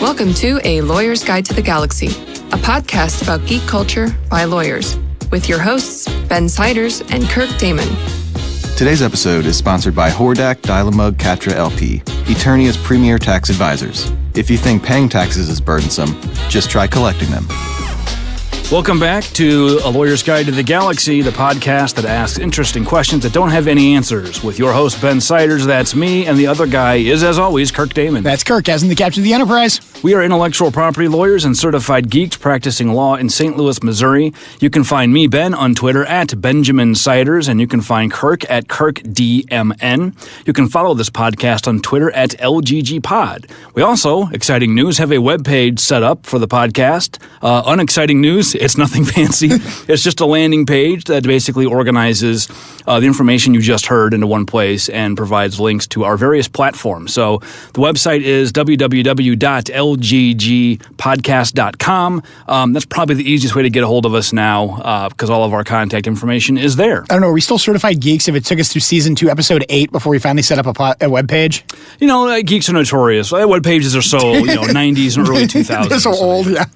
Welcome to A Lawyer's Guide to the Galaxy, a podcast about geek culture by lawyers, with your hosts, Ben Siders and Kirk Damman. Today's episode is sponsored by Hordak Dialamug Catra LP, Eternia's premier tax advisors. If you think paying taxes is burdensome, just try collecting them. Welcome back to A Lawyer's Guide to the Galaxy, the podcast that asks interesting questions that don't have any answers. With your host, Ben Siders, that's me, and the other guy is, as always, Kirk Damman. That's Kirk, as in the captain of the Enterprise. We are intellectual property lawyers and certified geeks practicing law in St. Louis, Missouri. You can find me, Ben, on Twitter at Benjamin Siders, and you can find Kirk at KirkDMN. You can follow this podcast on Twitter at LGGPod. We also, exciting news, have a webpage set up for the podcast. Unexciting news, it's nothing fancy. It's just a landing page that basically organizes the information you just heard into one place and provides links to our various platforms. So the website is www.lggpodcast.com. That's probably the easiest way to get a hold of us now because all of our contact information is there. I don't know, are we still certified geeks if it took us through season 2, episode 8 before we finally set up a web page? You know, geeks are notorious. Web pages are so, 90s and early 2000s. They're so old, yeah.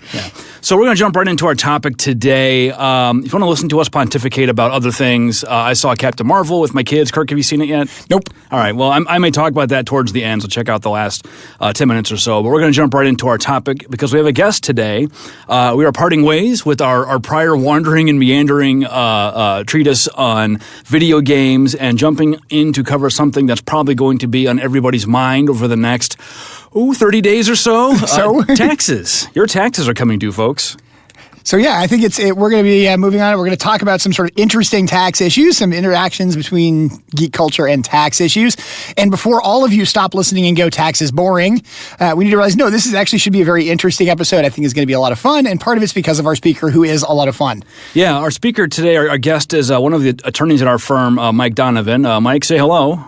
So we're going to jump right into our topic today. If you want to listen to us pontificate about other things, I saw Captain Marvel with my kids. Kirk, have you seen it yet? Nope. All right. Well, I may talk about that towards the end, so check out the last 10 minutes or so. But we're going to jump right into our topic because we have a guest today. We are parting ways with our prior wandering and meandering treatise on video games and jumping in to cover something that's probably going to be on everybody's mind over the next 30 days or so. Taxes. Your taxes are coming due, folks. So yeah, I think we're going to be moving on. We're going to talk about some sort of interesting tax issues, some interactions between geek culture and tax issues. And before all of you stop listening and go, tax is boring, we need to realize, no, this actually should be a very interesting episode. I think it's going to be a lot of fun. And part of it's because of our speaker, who is a lot of fun. Yeah, our speaker today, our guest is one of the attorneys at our firm, Mike Donovan. Mike, say hello.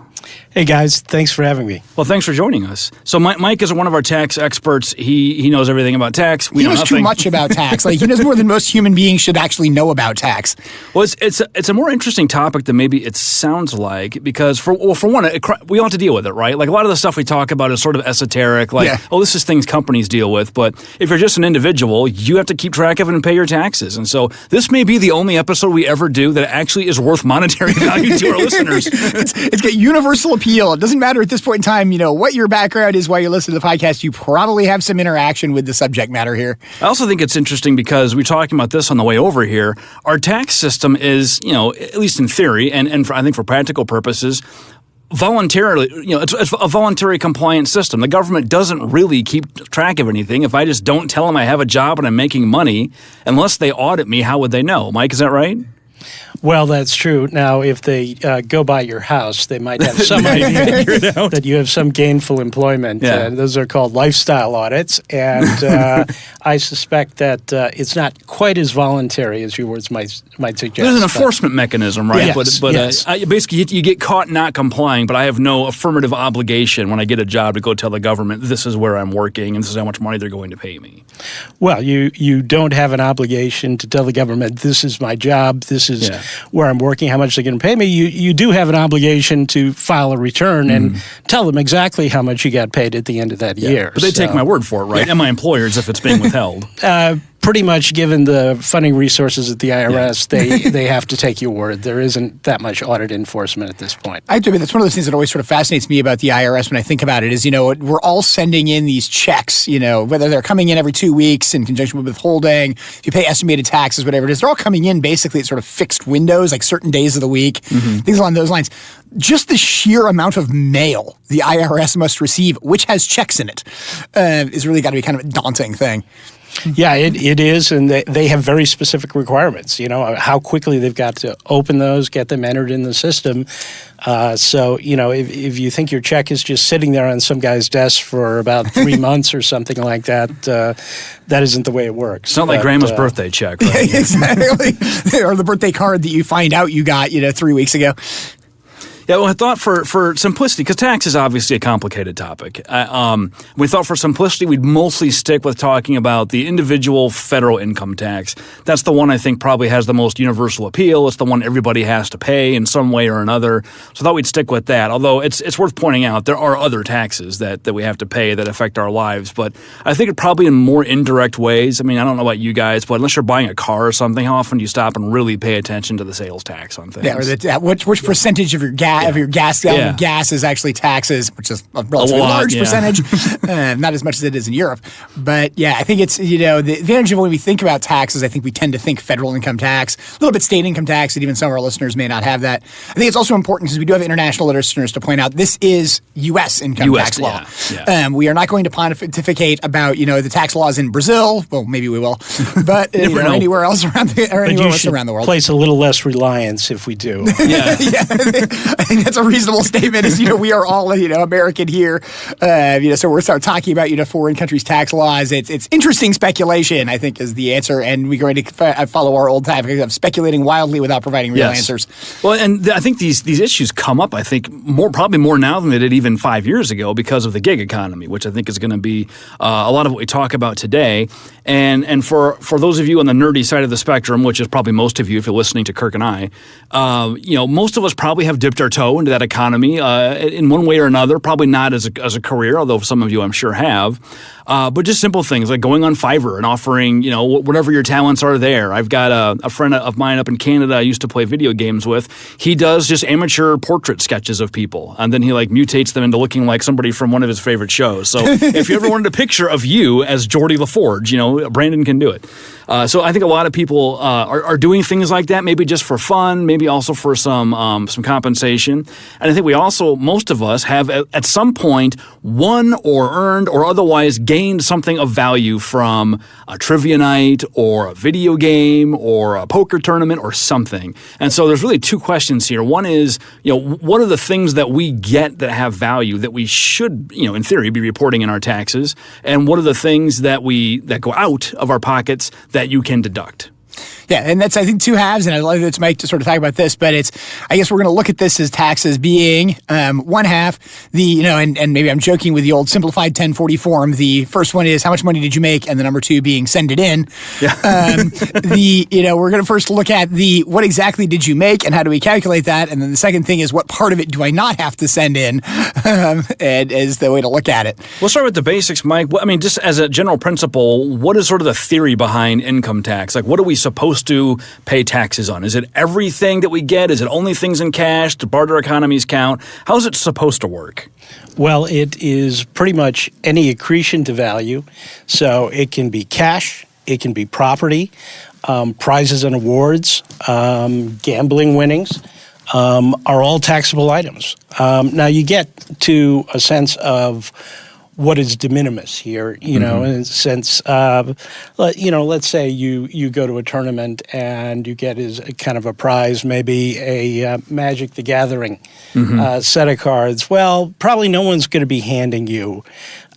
Hey guys, thanks for having me. Well, thanks for joining us. So Mike is one of our tax experts. He knows everything about tax. He knows too much about tax. He knows more than most human beings should actually know about tax. Well, it's a more interesting topic than maybe it sounds like because for one, we all have to deal with it, right? Like a lot of the stuff we talk about is sort of esoteric, this is things companies deal with. But if you're just an individual, you have to keep track of it and pay your taxes. And so this may be the only episode we ever do that actually is worth monetary value to our listeners. It's got universal appeal. It doesn't matter at this point in time, what your background is while you listen to the podcast. You probably have some interaction with the subject matter here. I also think it's interesting because we're talking about this on the way over here. Our tax system is, at least in theory, and I think for practical purposes, voluntarily, it's a voluntary compliance system. The government doesn't really keep track of anything. If I just don't tell them I have a job and I'm making money, unless they audit me, how would they know? Mike, is that right? Well, that's true. Now, if they go by your house, they might have some idea that you have some gainful employment. Yeah. Those are called lifestyle audits, and I suspect that it's not quite as voluntary as your words might suggest. There's an enforcement mechanism, right? Yes, But yes. Basically, you get caught not complying, but I have no affirmative obligation when I get a job to go tell the government this is where I'm working and this is how much money they're going to pay me. Well, you don't have an obligation to tell the government this is my job, this is where I'm working, how much they're going to pay me. You do have an obligation to file a return and tell them exactly how much you got paid at the end of that year. But they take my word for it, right? And my employers if it's being withheld. Pretty much, given the funding resources at the IRS, they have to take your word. There isn't that much audit enforcement at this point. I do. That's one of those things that always sort of fascinates me about the IRS when I think about it is, we're all sending in these checks, whether they're coming in every 2 weeks in conjunction with withholding, if you pay estimated taxes, whatever it is, they're all coming in basically at sort of fixed windows, like certain days of the week, things along those lines. Just the sheer amount of mail the IRS must receive, which has checks in it, is really got to be kind of a daunting thing. Yeah, it is, and they have very specific requirements, how quickly they've got to open those, get them entered in the system. So, if you think your check is just sitting there on some guy's desk for about 3 months or something like that, that isn't the way it works. It's not like grandma's birthday check, right? Exactly. Or the birthday card that you find out you got, 3 weeks ago. Yeah, well, I thought for simplicity, because tax is obviously a complicated topic. We thought for simplicity we'd mostly stick with talking about the individual federal income tax. That's the one I think probably has the most universal appeal. It's the one everybody has to pay in some way or another. So I thought we'd stick with that. Although it's worth pointing out there are other taxes that we have to pay that affect our lives. But I think it probably in more indirect ways. I mean, I don't know about you guys, but unless you're buying a car or something, how often do you stop and really pay attention to the sales tax on things? Yeah, or which percentage of your gas is actually taxes, which is a relatively large percentage, not as much as it is in Europe. But yeah, I think it's, the advantage of when we think about taxes, I think we tend to think federal income tax, a little bit state income tax, and even some of our listeners may not have that. I think it's also important because we do have international listeners to point out this is U.S. income tax law. Yeah. We are not going to pontificate about, the tax laws in Brazil. Well, maybe we will, but anywhere else around the world. Place a little less reliance if we do. Yeah. I think that's a reasonable statement. Is we are all American here, so we're start talking about foreign countries' tax laws. It's interesting speculation, I think, is the answer, and we're going to follow our old tactic of speculating wildly without providing real answers. Well, and I think these issues come up, I think, probably more now than they did even 5 years ago because of the gig economy, which I think is going to be a lot of what we talk about today. And for those of you on the nerdy side of the spectrum, which is probably most of you if you're listening to Kirk and I, most of us probably have dipped our toe into that economy in one way or another, probably not as a career, although some of you I'm sure have. But just simple things like going on Fiverr and offering, whatever your talents are there. I've got a friend of mine up in Canada I used to play video games with. He does just amateur portrait sketches of people, and then he mutates them into looking like somebody from one of his favorite shows. So if you ever wanted a picture of you as Geordie LaForge, Brandon can do it. So I think a lot of people are doing things like that, maybe just for fun, maybe also for some compensation. And I think most of us have at some point won or earned or otherwise gained something of value from a trivia night or a video game or a poker tournament or something. And so there's really two questions here. One is, what are the things that we get that have value that we should, in theory, be reporting in our taxes? And what are the things that go out of our pockets that you can deduct? Yeah, and that's, I think, two halves, and I'd love to Mike to sort of talk about this, but I guess we're going to look at this as taxes being one half, and maybe I'm joking with the old simplified 1040 form. The first one is how much money did you make, and the number two being send it in. Yeah. We're going to first look at what exactly did you make, and how do we calculate that, and then the second thing is what part of it do I not have to send in, and is the way to look at it. We'll start with the basics, Mike. Just as a general principle, what is sort of the theory behind income tax? What are we supposed to pay taxes on? Is it everything that we get? Is it only things in cash? Do barter economies count? How is it supposed to work? Well, it is pretty much any accretion to value. So it can be cash, it can be property, prizes and awards, gambling winnings. Are all taxable items. Now you get to a sense of what is de minimis here, in a sense, let's say you go to a tournament and you get as kind of a prize, maybe a Magic the Gathering set of cards. Well, probably no one's going to be handing you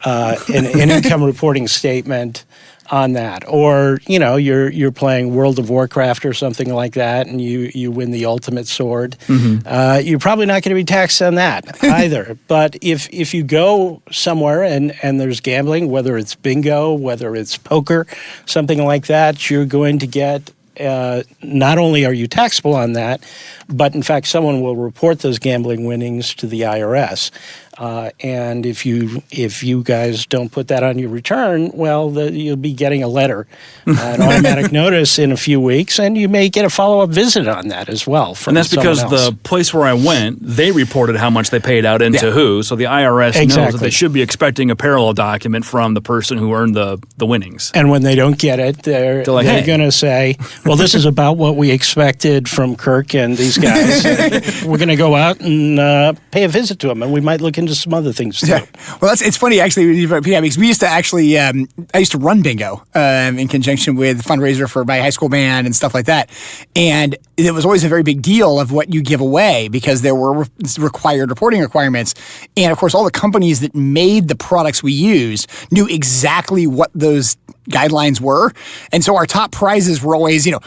an income reporting statement on that. Or, you're playing World of Warcraft or something like that, and you win the ultimate sword. You're probably not going to be taxed on that either. But if you go somewhere and there's gambling, whether it's bingo, whether it's poker, something like that, you're going to get not only are you taxable on that, but in fact someone will report those gambling winnings to the IRS. And if you guys don't put that on your return, well, you'll be getting a letter, an automatic notice in a few weeks, and you may get a follow-up visit on that as well. And that's because the place where I went, they reported how much they paid out into who, so the IRS knows that they should be expecting a parallel document from the person who earned the winnings. And when they don't get it, they're going to say, well, this is about what we expected from Kirk and these guys. We're going to go out and pay a visit to them, and we might look into some other things too. Yeah. Well, it's funny actually because we used to actually I used to run bingo in conjunction with fundraiser for my high school band and stuff like that, and it was always a very big deal of what you give away because there were required reporting requirements, and of course all the companies that made the products we used knew exactly what those guidelines were. And so our top prizes were always, $1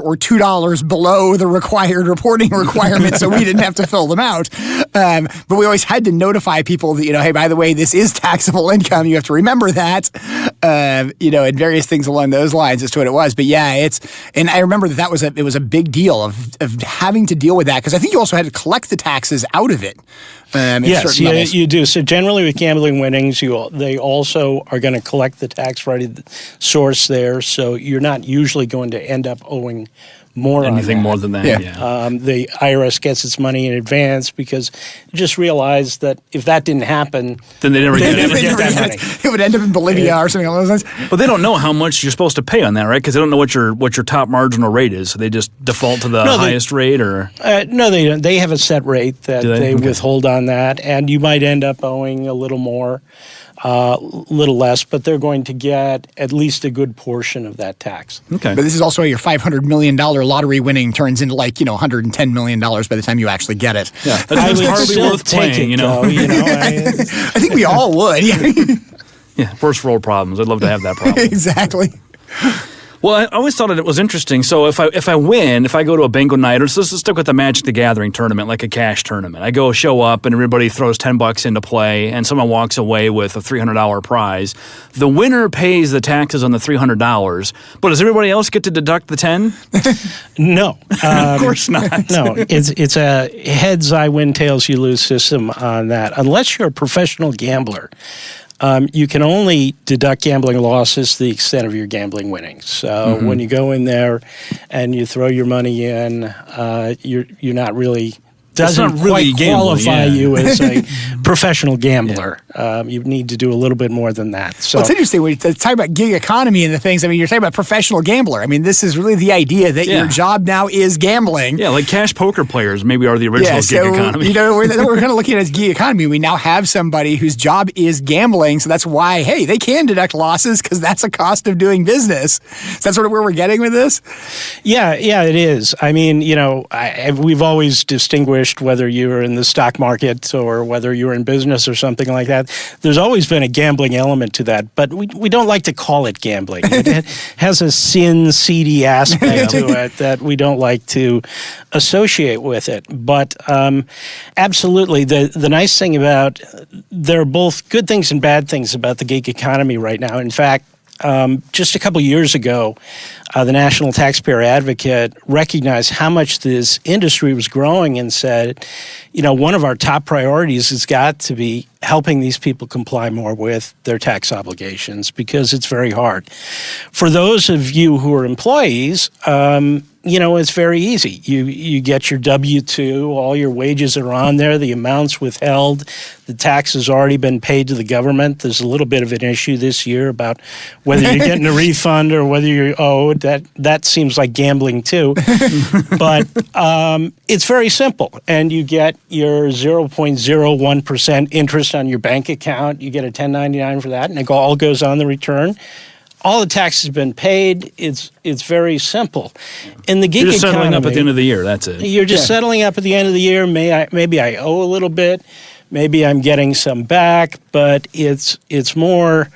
or $2 below the required reporting requirement, so we didn't have to fill them out. But we always had to notify people that, hey, by the way, this is taxable income. You have to remember that, and various things along those lines as to what it was. But yeah, and I remember it was a big deal of having to deal with that, because I think you also had to collect the taxes out of it. Yes, you do. So generally with gambling winnings, they also are going to collect the tax-ready source there, so you're not usually going to end up owing more anything more than that. Yeah. The IRS gets its money in advance because just realized that if that didn't happen, then they never get that money. It would end up in Bolivia or something along those lines. But they don't know how much you're supposed to pay on that, right? Because they don't know what your top marginal rate is. So they just default to the highest rate, or no, they don't. They have a set rate that they Okay. withhold on that, and you might end up owing a little more. Little less, but they're going to get at least a good portion of that tax. Okay. But this is also your $500 million lottery winning turns into $110 million by the time you actually get it. Yeah, I that's would hardly still worth take playing, it, though, I think we all would. Yeah, first world problems. I'd love to have that problem. Exactly. Well, I always thought it was interesting. So if I win, if I go to a bingo night, or let's stick with the Magic the Gathering tournament, like a cash tournament. I show up, and everybody throws $10 into play, and someone walks away with a $300 prize. The winner pays the taxes on the $300, but does everybody else get to deduct the 10? No, Of course not. no. It's a heads I win, tails you lose system on that. Unless you're a professional gambler. You can only deduct gambling losses to the extent of your gambling winnings. So when you go in there and you throw your money in, you're not really doesn't not really quite qualify gambling, you as a professional gambler. You need to do a little bit more than that. So Well, it's interesting when you talk about gig economy and the things. I mean, you're talking about professional gambler. I mean, this is really the idea that your job now is gambling. Yeah, like cash poker players maybe are the original gig economy. We're kind of looking at it as gig economy. We now have somebody whose job is gambling, so that's why, hey, they can deduct losses because that's a cost of doing business. So that's sort of where we're getting with this? Yeah, it is. I mean, we've always distinguished whether you're in the stock market or whether you're in business or something like that. There's always been a gambling element to that, but we don't like to call it gambling. It has a seedy aspect to it that we don't like to associate with it. But absolutely, the nice thing about, there are both good things and bad things about the gig economy right now. In fact, just a couple years ago, the National Taxpayer Advocate recognized how much this industry was growing and said, one of our top priorities has got to be helping these people comply more with their tax obligations because it's very hard. For those of you who are employees, it's very easy. You get your W-2, all your wages are on there, the amounts withheld, the tax has already been paid to the government. There's a little bit of an issue this year about whether you're getting a refund or whether you're owed. That seems like gambling too. But it's very simple. And you get your 0.01% interest on your bank account. You get a 1099 for that, and it all goes on the return. All the taxes have been paid. It's very simple. In the gig You're just economy, settling up at the end of the year. That's it. You're just settling up at the end of the year. Maybe I owe a little bit. Maybe I'm getting some back. But it's more,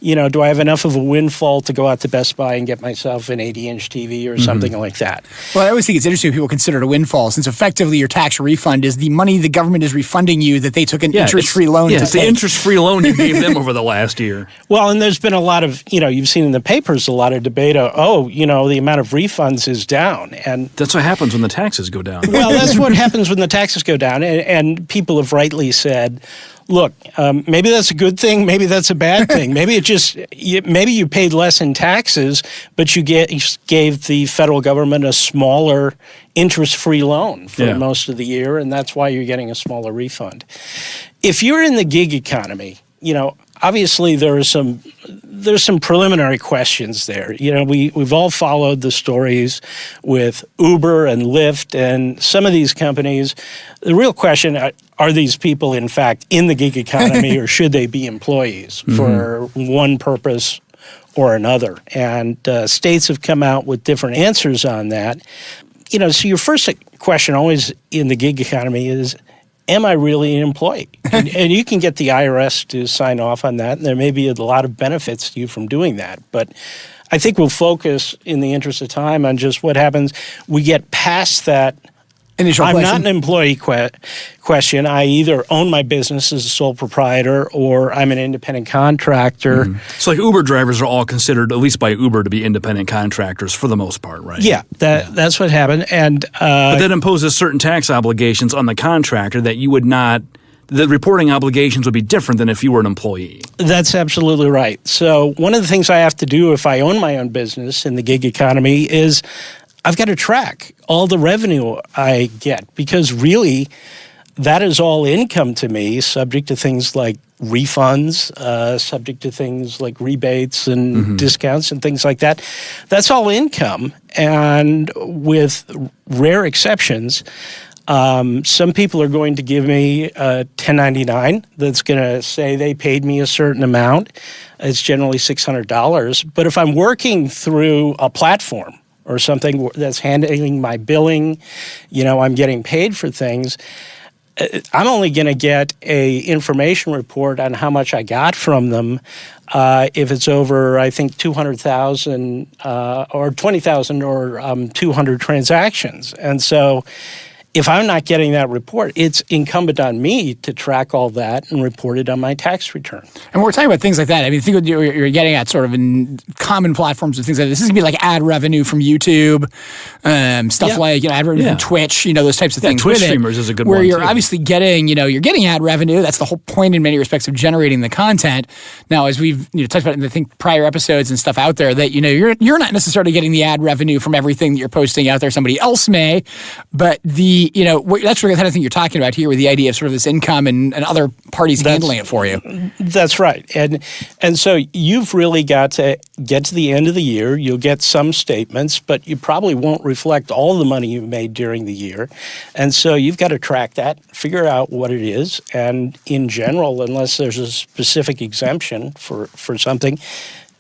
do I have enough of a windfall to go out to Best Buy and get myself an 80-inch TV or something like that? Well, I always think it's interesting when people consider it a windfall, since effectively your tax refund is the money the government is refunding you that they took an interest-free loan to it's the take. interest-free loan you gave them over the last year. Well, and there's been a lot of, you've seen in the papers a lot of debate, the amount of refunds is down. And that's what happens when the taxes go down. Well, that's what happens when the taxes go down. And people have rightly said, look, maybe that's a good thing. Maybe that's a bad thing. Maybe maybe you paid less in taxes, but you gave the federal government a smaller interest-free loan for most of the year, and that's why you're getting a smaller refund. If you're in the gig economy, obviously there's some preliminary questions there. We've all followed the stories with Uber and Lyft and some of these companies. The real question, are these people in fact in the gig economy or should they be employees for one purpose or another? And states have come out with different answers on that. So your first question always in the gig economy is am I really an employee? And you can get the IRS to sign off on that, and there may be a lot of benefits to you from doing that. But I think we'll focus, in the interest of time, on just what happens. We get past that initial I'm question. not an employee question. I either own my business as a sole proprietor or I'm an independent contractor. So like Uber drivers are all considered, at least by Uber, to be independent contractors for the most part, right? Yeah, that's what happened. And but that imposes certain tax obligations on the contractor that you would not. The reporting obligations would be different than if you were an employee. That's absolutely right. So one of the things I have to do if I own my own business in the gig economy is I've got to track all the revenue I get, because really that is all income to me, subject to things like refunds, subject to things like rebates and discounts and things like that. That's all income. And with rare exceptions, some people are going to give me a 1099 that's going to say they paid me a certain amount. It's generally $600. But if I'm working through a platform or something that's handling my billing, I'm getting paid for things, I'm only going to get a information report on how much I got from them if it's over, I think, 200,000 or 20,000 or 200 transactions. And so if I'm not getting that report, it's incumbent on me to track all that and report it on my tax return. And we're talking about things like that. I mean, think what you're getting at sort of in common platforms and things like this. This is going to be like ad revenue from YouTube, stuff like ad revenue from Twitch, those types of things. Twitch streamers is a good where one, you're too. obviously getting, you're getting ad revenue. That's the whole point in many respects of generating the content. Now, as we've talked about in, I think, prior episodes and stuff out there, that, you're not necessarily getting the ad revenue from everything that you're posting out there. Somebody else may, but that's the kind of thing you're talking about here with the idea of sort of this income and other parties handling it for you. That's right. And so you've really got to get to the end of the year. You'll get some statements, but you probably won't reflect all the money you've made during the year. And so you've got to track that, figure out what it is. And in general, unless there's a specific exemption for something,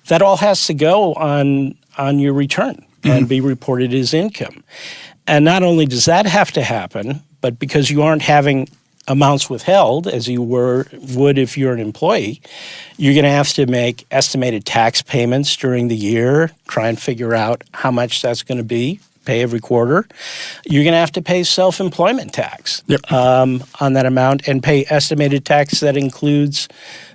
that all has to go on your return and be reported as income. And not only does that have to happen, but because you aren't having amounts withheld as you would if you're an employee, you're going to have to make estimated tax payments during the year, try and figure out how much that's going to be, pay every quarter. You're going to have to pay self-employment tax on that amount and pay estimated tax that includes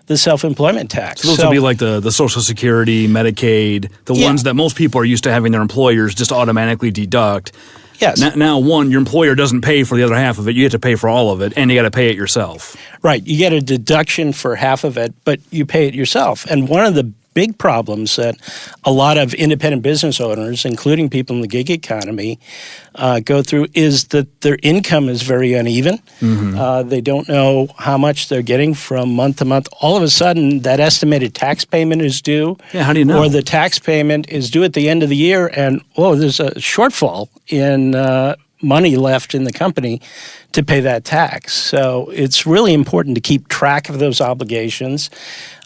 the self-employment tax. So those would be like the Social Security, Medicaid, the ones that most people are used to having their employers just automatically deduct. Yes. Now, your employer doesn't pay for the other half of it. You have to pay for all of it, and you got to pay it yourself. Right. You get a deduction for half of it, but you pay it yourself. And one of the big problems that a lot of independent business owners, including people in the gig economy, go through is that their income is very uneven. They don't know how much they're getting from month to month. All of a sudden, that estimated tax payment is due. Yeah, how do you know? Or the tax payment is due at the end of the year, and, there's a shortfall in money left in the company to pay that tax. So it's really important to keep track of those obligations.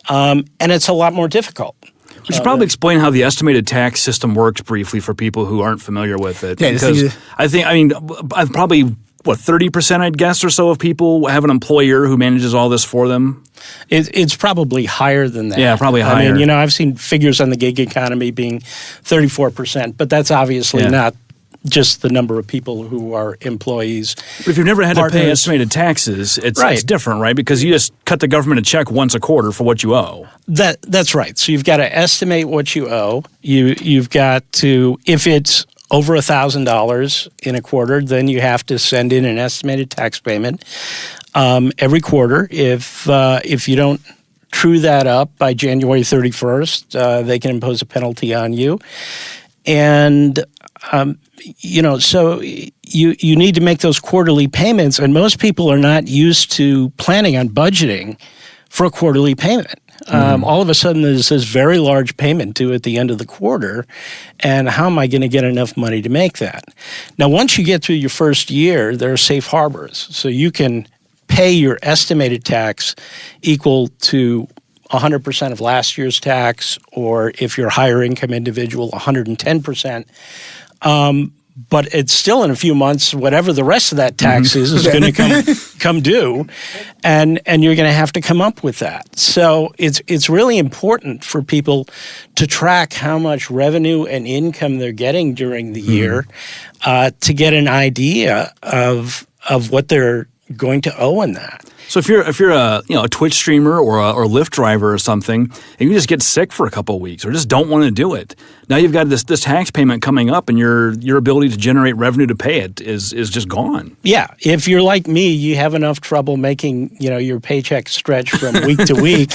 And it's a lot more difficult. We should probably explain how the estimated tax system works briefly for people who aren't familiar with it. Yeah, because I've probably 30%, I'd guess, or so of people have an employer who manages all this for them. It's probably higher than that. Yeah, probably higher. I mean, I've seen figures on the gig economy being 34%, but that's obviously not just the number of people who are employees. But if you've never had to pay estimated taxes, it's different, right? Because you just cut the government a check once a quarter for what you owe. That's right. So you've got to estimate what you owe. You've got to, if it's over $1,000 in a quarter, then you have to send in an estimated tax payment every quarter. If you don't true that up by January 31st, they can impose a penalty on you. And so you need to make those quarterly payments, and most people are not used to planning on budgeting for a quarterly payment. All of a sudden, there's this very large payment due at the end of the quarter, and how am I going to get enough money to make that? Now, once you get through your first year, there are safe harbors. So you can pay your estimated tax equal to 100% of last year's tax, or if you're a higher income individual, 110%. but it's still in a few months, whatever the rest of that tax is going to come due, and you're going to have to come up with that. So it's really important for people to track how much revenue and income they're getting during the year to get an idea of what they're going to owe in that. So if you're a Twitch streamer or a Lyft driver or something, and you just get sick for a couple of weeks or just don't want to do it, now you've got this tax payment coming up, and your ability to generate revenue to pay it is just gone. Yeah, if you're like me, you have enough trouble making your paycheck stretch from week to week,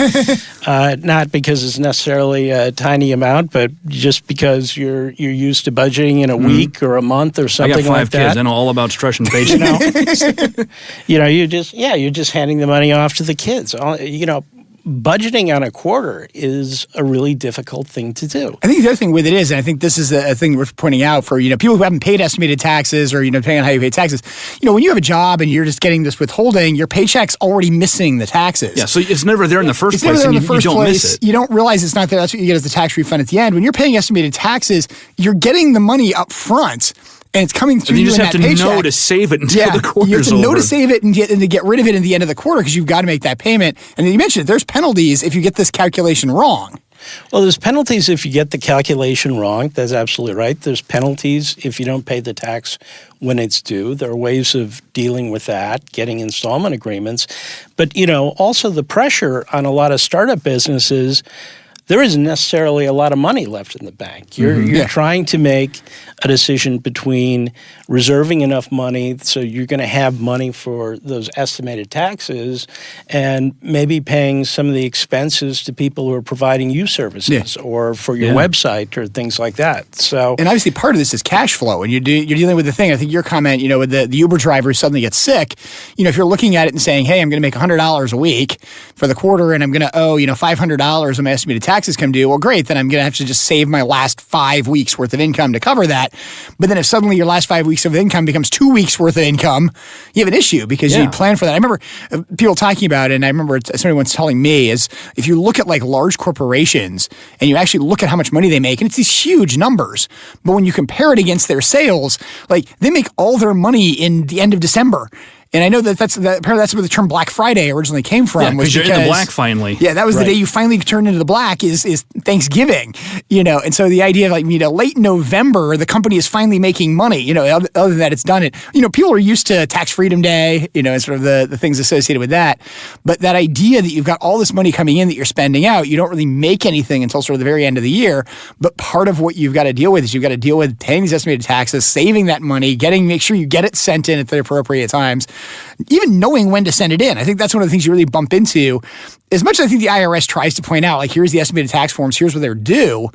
not because it's necessarily a tiny amount, but just because you're used to budgeting in a week or a month or something like that. I got 5 kids. I know all about stretching paychecks. You're just handing the money off to the kids. Budgeting on a quarter is a really difficult thing to do. I think the other thing with it is, and I think this is a thing worth pointing out for people who haven't paid estimated taxes or depending on how you pay taxes. When you have a job and you're just getting this withholding, your paycheck's already missing the taxes. Yeah, so it's never there in the first place, and you don't miss it. You don't realize it's not there. That's what you get as the tax refund at the end. When you're paying estimated taxes, you're getting the money up front. And it's coming through you in that paycheck. You just have to know to save it until the quarter's over. You have to know to save it and to get rid of it at the end of the quarter because you've got to make that payment. And then you mentioned there's penalties if you get this calculation wrong. Well, there's penalties if you get the calculation wrong. That's absolutely right. There's penalties if you don't pay the tax when it's due. There are ways of dealing with that, getting installment agreements. But, also the pressure on a lot of startup businesses, there isn't necessarily a lot of money left in the bank. You're trying to make a decision between reserving enough money so you're going to have money for those estimated taxes and maybe paying some of the expenses to people who are providing you services or for your website or things like that. So, and obviously part of this is cash flow. And you're dealing with the thing, I think your comment, with the Uber driver who suddenly gets sick, if you're looking at it and saying, hey, I'm going to make $100 a week for the quarter and I'm going to owe, $500 on my estimated taxes come due, well, great, then I'm going to have to just save my last 5 weeks worth of income to cover that. But then if suddenly your last 5 weeks of income becomes 2 weeks worth of income, you have an issue because you plan for that. I remember people talking about it, and I remember somebody once telling me is if you look at like large corporations and you actually look at how much money they make, and it's these huge numbers, but when you compare it against their sales, like they make all their money in the end of December. And I know apparently that's where the term Black Friday originally came from. Yeah, because you're in the black finally. Yeah, that was the day you finally turned into the black is Thanksgiving, And so the idea of late November, the company is finally making money, other than that it's done it. People are used to Tax Freedom Day, and sort of the things associated with that. But that idea that you've got all this money coming in that you're spending out, you don't really make anything until sort of the very end of the year. But part of what you've got to deal with is you've got to deal with paying these estimated taxes, saving that money, make sure you get it sent in at the appropriate times. Even knowing when to send it in. I think that's one of the things you really bump into. As much as I think the IRS tries to point out, like, here's the estimated tax forms, here's what they're due,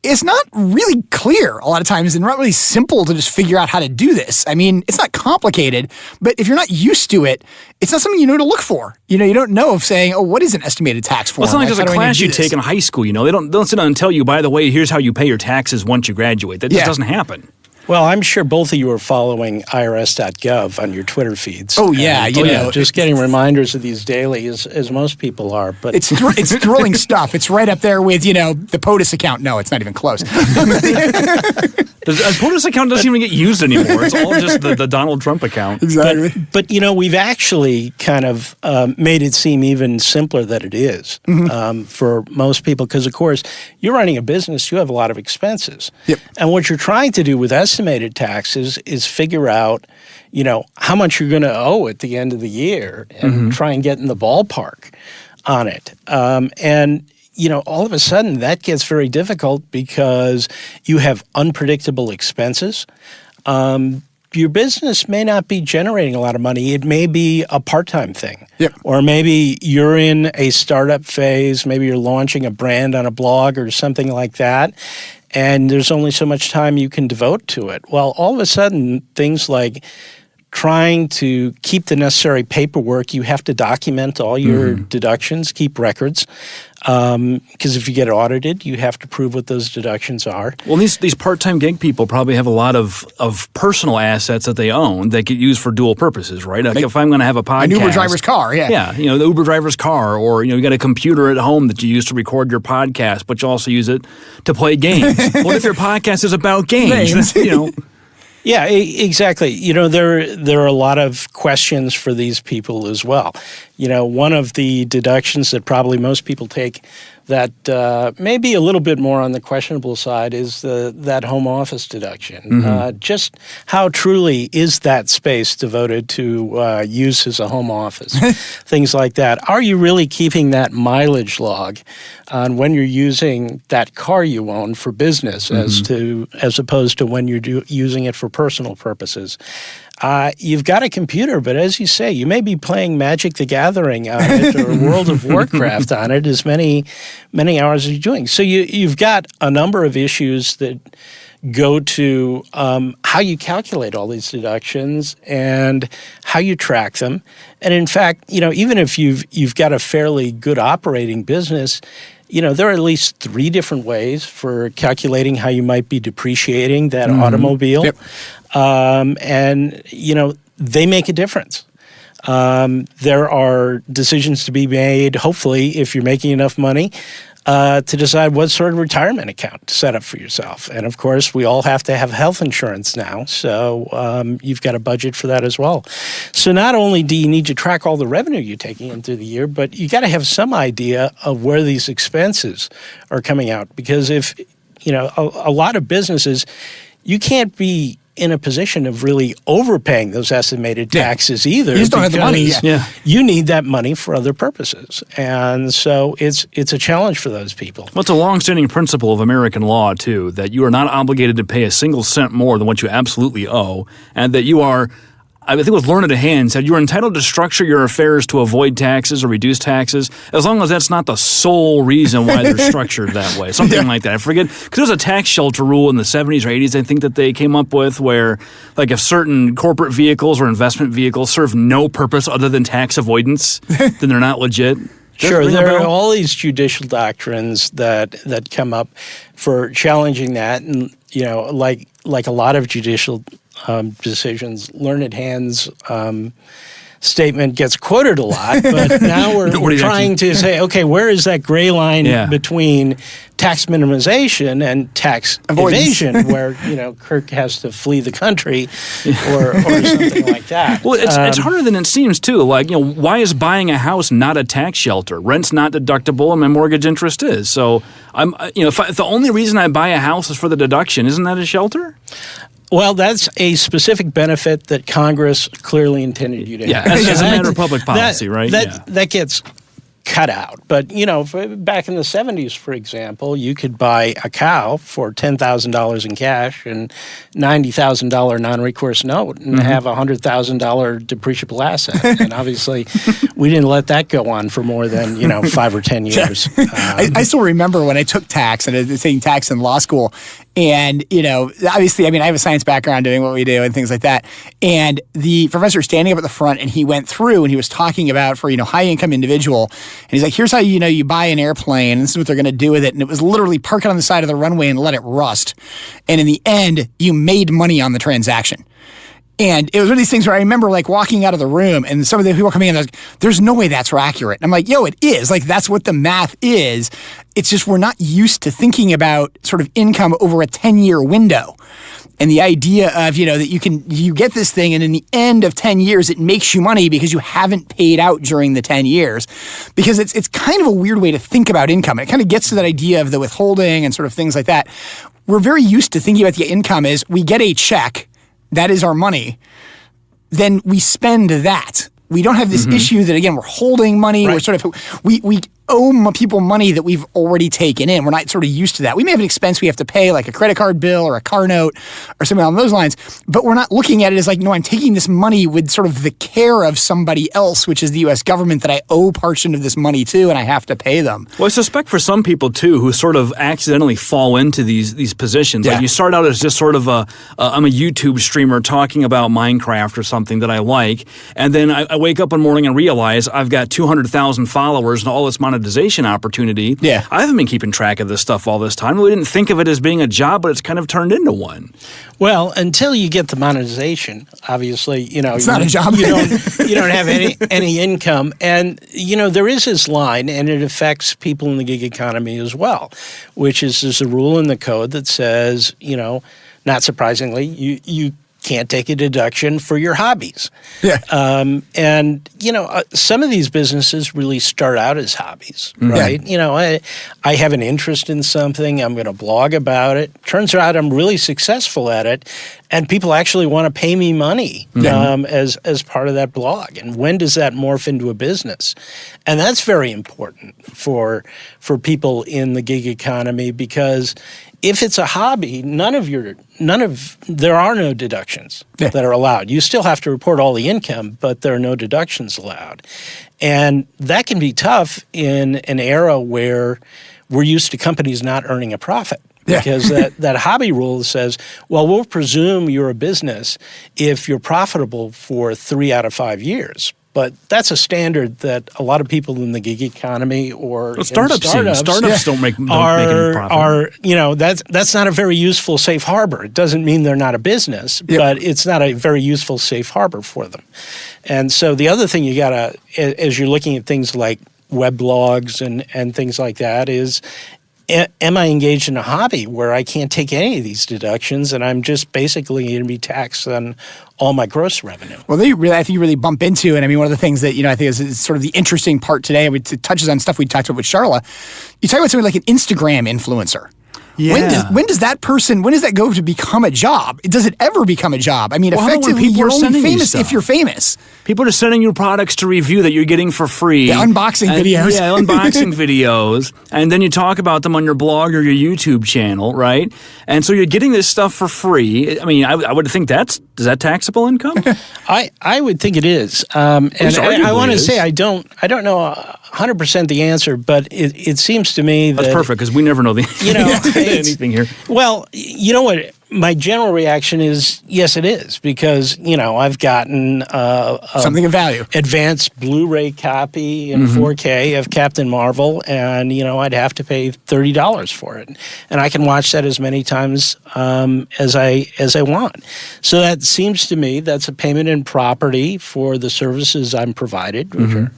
it's not really clear a lot of times and not really simple to just figure out how to do this. I mean, it's not complicated, but if you're not used to it, it's not something you know to look for. You don't know of saying, what is an estimated tax form? Well, it's not like there's a class you take in high school. They don't sit down and tell you, by the way, here's how you pay your taxes once you graduate. That just doesn't happen. Well, I'm sure both of you are following irs.gov on your Twitter feeds. Oh, yeah. Just getting reminders of these daily as most people are. But it's thrilling stuff. It's right up there with, the POTUS account. No, it's not even close. The POTUS account doesn't even get used anymore. It's all just the Donald Trump account. Exactly. But we've actually kind of made it seem even simpler than it is for most people. Because, of course, you're running a business. You have a lot of expenses. Yep. And what you're trying to do with estimated taxes is figure out, how much you're going to owe at the end of the year and try and get in the ballpark on it. All of a sudden that gets very difficult because you have unpredictable expenses. Your business may not be generating a lot of money. It may be a part-time thing. Yep. Or maybe you're in a startup phase. Maybe you're launching a brand on a blog or something like that. And there's only so much time you can devote to it. Well, all of a sudden, things like trying to keep the necessary paperwork, you have to document all your deductions, keep records. Because if you get audited, you have to prove what those deductions are. Well, these part-time gig people probably have a lot of personal assets that they own that get used for dual purposes, right? Like if I'm going to have a podcast. An Uber driver's car, yeah. Yeah, the Uber driver's car, or, you got a computer at home that you use to record your podcast, but you also use it to play games. What if your podcast is about games? Yeah, exactly. There are a lot of questions for these people as well. One of the deductions that probably most people take that may be a little bit more on the questionable side is that home office deduction. Mm-hmm. Just how truly is that space devoted to use as a home office? Things like that. Are you really keeping that mileage log on when you're using that car you own for business as opposed to when you're using it for personal purposes? You've got a computer, but as you say, you may be playing Magic the Gathering on it or World of Warcraft on it as many hours as you're doing. So you've got a number of issues that go to how you calculate all these deductions and how you track them. And in fact, even if you've got a fairly good operating business, there are at least 3 different ways for calculating how you might be depreciating that automobile. Yep. And they make a difference. There are decisions to be made, hopefully, if you're making enough money, to decide what sort of retirement account to set up for yourself. And of course, we all have to have health insurance now, so you've got a budget for that as well. So not only do you need to track all the revenue you're taking in through the year, but you got to have some idea of where these expenses are coming out. Because if, a lot of businesses, you can't be in a position of really overpaying those estimated taxes either. You just don't have the money. You need that money for other purposes. And so it's a challenge for those people. Well, it's a longstanding principle of American law, too, that you are not obligated to pay a single cent more than what you absolutely owe, and that you are, I think it was Learned Hand said, you're entitled to structure your affairs to avoid taxes or reduce taxes, as long as that's not the sole reason why they're structured that way. Something like that. I forget, because there was a tax shelter rule in the 70s or 80s, I think, that they came up with where, like, if certain corporate vehicles or investment vehicles serve no purpose other than tax avoidance, then they're not legit. Sure, there are all these judicial doctrines that come up for challenging that, and like a lot of judicial decisions, Learned Hand's statement gets quoted a lot, but now we're trying to say, okay, where is that gray line between tax minimization and tax evasion, where Kirk has to flee the country or something like that. Well, it's harder than it seems too. Like, why is buying a house not a tax shelter? Rent's not deductible, and my mortgage interest is. So if the only reason I buy a house is for the deduction, isn't that a shelter? Well, that's a specific benefit that Congress clearly intended you to have. As a matter of public policy, right? That gets cut out. But, back in the 70s, for example, you could buy a cow for $10,000 in cash and $90,000 non-recourse note and have a $100,000 depreciable asset. And obviously, we didn't let that go on for more than, 5 or 10 years. I still remember when I took tax, and I was taking tax in law school, and, obviously, I have a science background doing what we do and things like that. And the professor was standing up at the front, and he went through and he was talking about for, high-income individual. And he's like, here's how you buy an airplane, and this is what they're going to do with it. And it was literally park it on the side of the runway and let it rust. And in the end, you made money on the transaction. And it was one of these things where I remember walking out of the room and some of the people coming in, like, there's no way that's accurate. And I'm like, it is. That's what the math is. It's just we're not used to thinking about sort of income over a 10-year window. And the idea of, that you get this thing and in the end of 10 years, it makes you money because you haven't paid out during the 10 years. Because it's kind of a weird way to think about income. And it kind of gets to that idea of the withholding and sort of things like that. We're very used to thinking about the income as we get a check. That is our money. Then we spend that. We don't have this issue that, again, we're holding money. Right. We're sort of, we owe people money that we've already taken in. We're not sort of used to that. We may have an expense we have to pay, like a credit card bill or a car note or something along those lines, but we're not looking at it as no, I'm taking this money with sort of the care of somebody else, which is the U.S. government, that I owe portion of this money to, and I have to pay them. Well, I suspect for some people, too, who sort of accidentally fall into these positions, like you start out as just sort of I'm a YouTube streamer talking about Minecraft or something that I like, and then I wake up one morning and realize I've got 200,000 followers and all this monetization opportunity. Yeah. I haven't been keeping track of this stuff all this time. We didn't think of it as being a job, but it's kind of turned into one. Well, until you get the monetization, obviously, it's not a job. You don't have any income. And, there is this line, and it affects people in the gig economy as well, which is there's a rule in the code that says, not surprisingly, you can't take a deduction for your hobbies. Yeah. And, some of these businesses really start out as hobbies, right? I have an interest in something. I'm going to blog about it. Turns out I'm really successful at it. And people actually want to pay me money as part of that blog. And when does that morph into a business? And that's very important for people in the gig economy, because if it's a hobby, there are no deductions that are allowed. You still have to report all the income, but there are no deductions allowed. And that can be tough in an era where we're used to companies not earning a profit. Because that hobby rule says, well, we'll presume you're a business if you're profitable for 3 out of 5 years. But that's a standard that a lot of people in the gig economy or startups don't make any profit. That's not a very useful safe harbor. It doesn't mean they're not a business, but it's not a very useful safe harbor for them. And so the other thing you gotta, as you're looking at things like web blogs and things like that, is, am I engaged in a hobby where I can't take any of these deductions and I'm just basically going to be taxed on all my gross revenue? Well, I think you really bump into, and I mean, one of the things that, I think is sort of the interesting part today, it touches on stuff we talked about with Charla. You talk about something like an Instagram influencer. Yeah. When does that go to become a job? Does it ever become a job? I mean, effectively, people you're are only sending you famous stuff. if you're famous. People are sending you products to review that you're getting for free. The unboxing videos. Yeah, unboxing videos. And then you talk about them on your blog or your YouTube channel, right? And so you're getting this stuff for free. I mean, I would think is that taxable income? I would think it is. And I want to say I don't know 100% the answer, but it seems to me that... That's perfect, because we never know the anything here. Well, you know what? My general reaction is, yes, it is, because, I've gotten something of value. Advanced Blu-ray copy in 4K of Captain Marvel, and, I'd have to pay $30 for it. And I can watch that as many times as I want. So that seems to me that's a payment in property for the services I'm provided, which are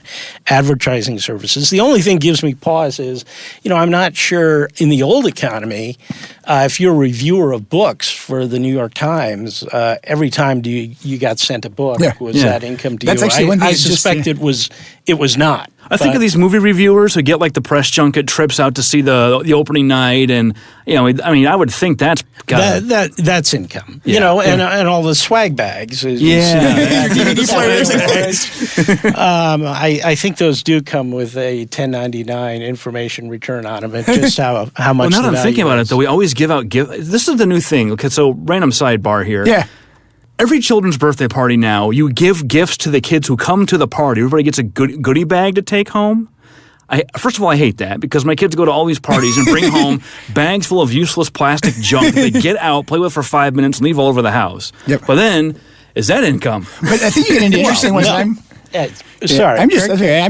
advertising services. The only thing gives me pause is, I'm not sure in the old economy, if you're a reviewer of books for the New York Times, every time you got sent a book, was that income to That's you? actually one thing. I suspect it was not. I think of these movie reviewers who get like the press junket trips out to see the opening night, and I would think that's income, and all the swag bags. I think those do come with a 1099 information return on them. It's just how much. Well, now the that I'm thinking about it, though, we always give out. This is the new thing. Okay, so random sidebar here. Yeah. Every children's birthday party now, you give gifts to the kids who come to the party. Everybody gets a goodie bag to take home. First of all, I hate that, because my kids go to all these parties and bring home bags full of useless plastic junk that they get out, play with for 5 minutes, and leave all over the house. Yep. But then, is that income? But I think you get into interesting ones. Sorry, I'm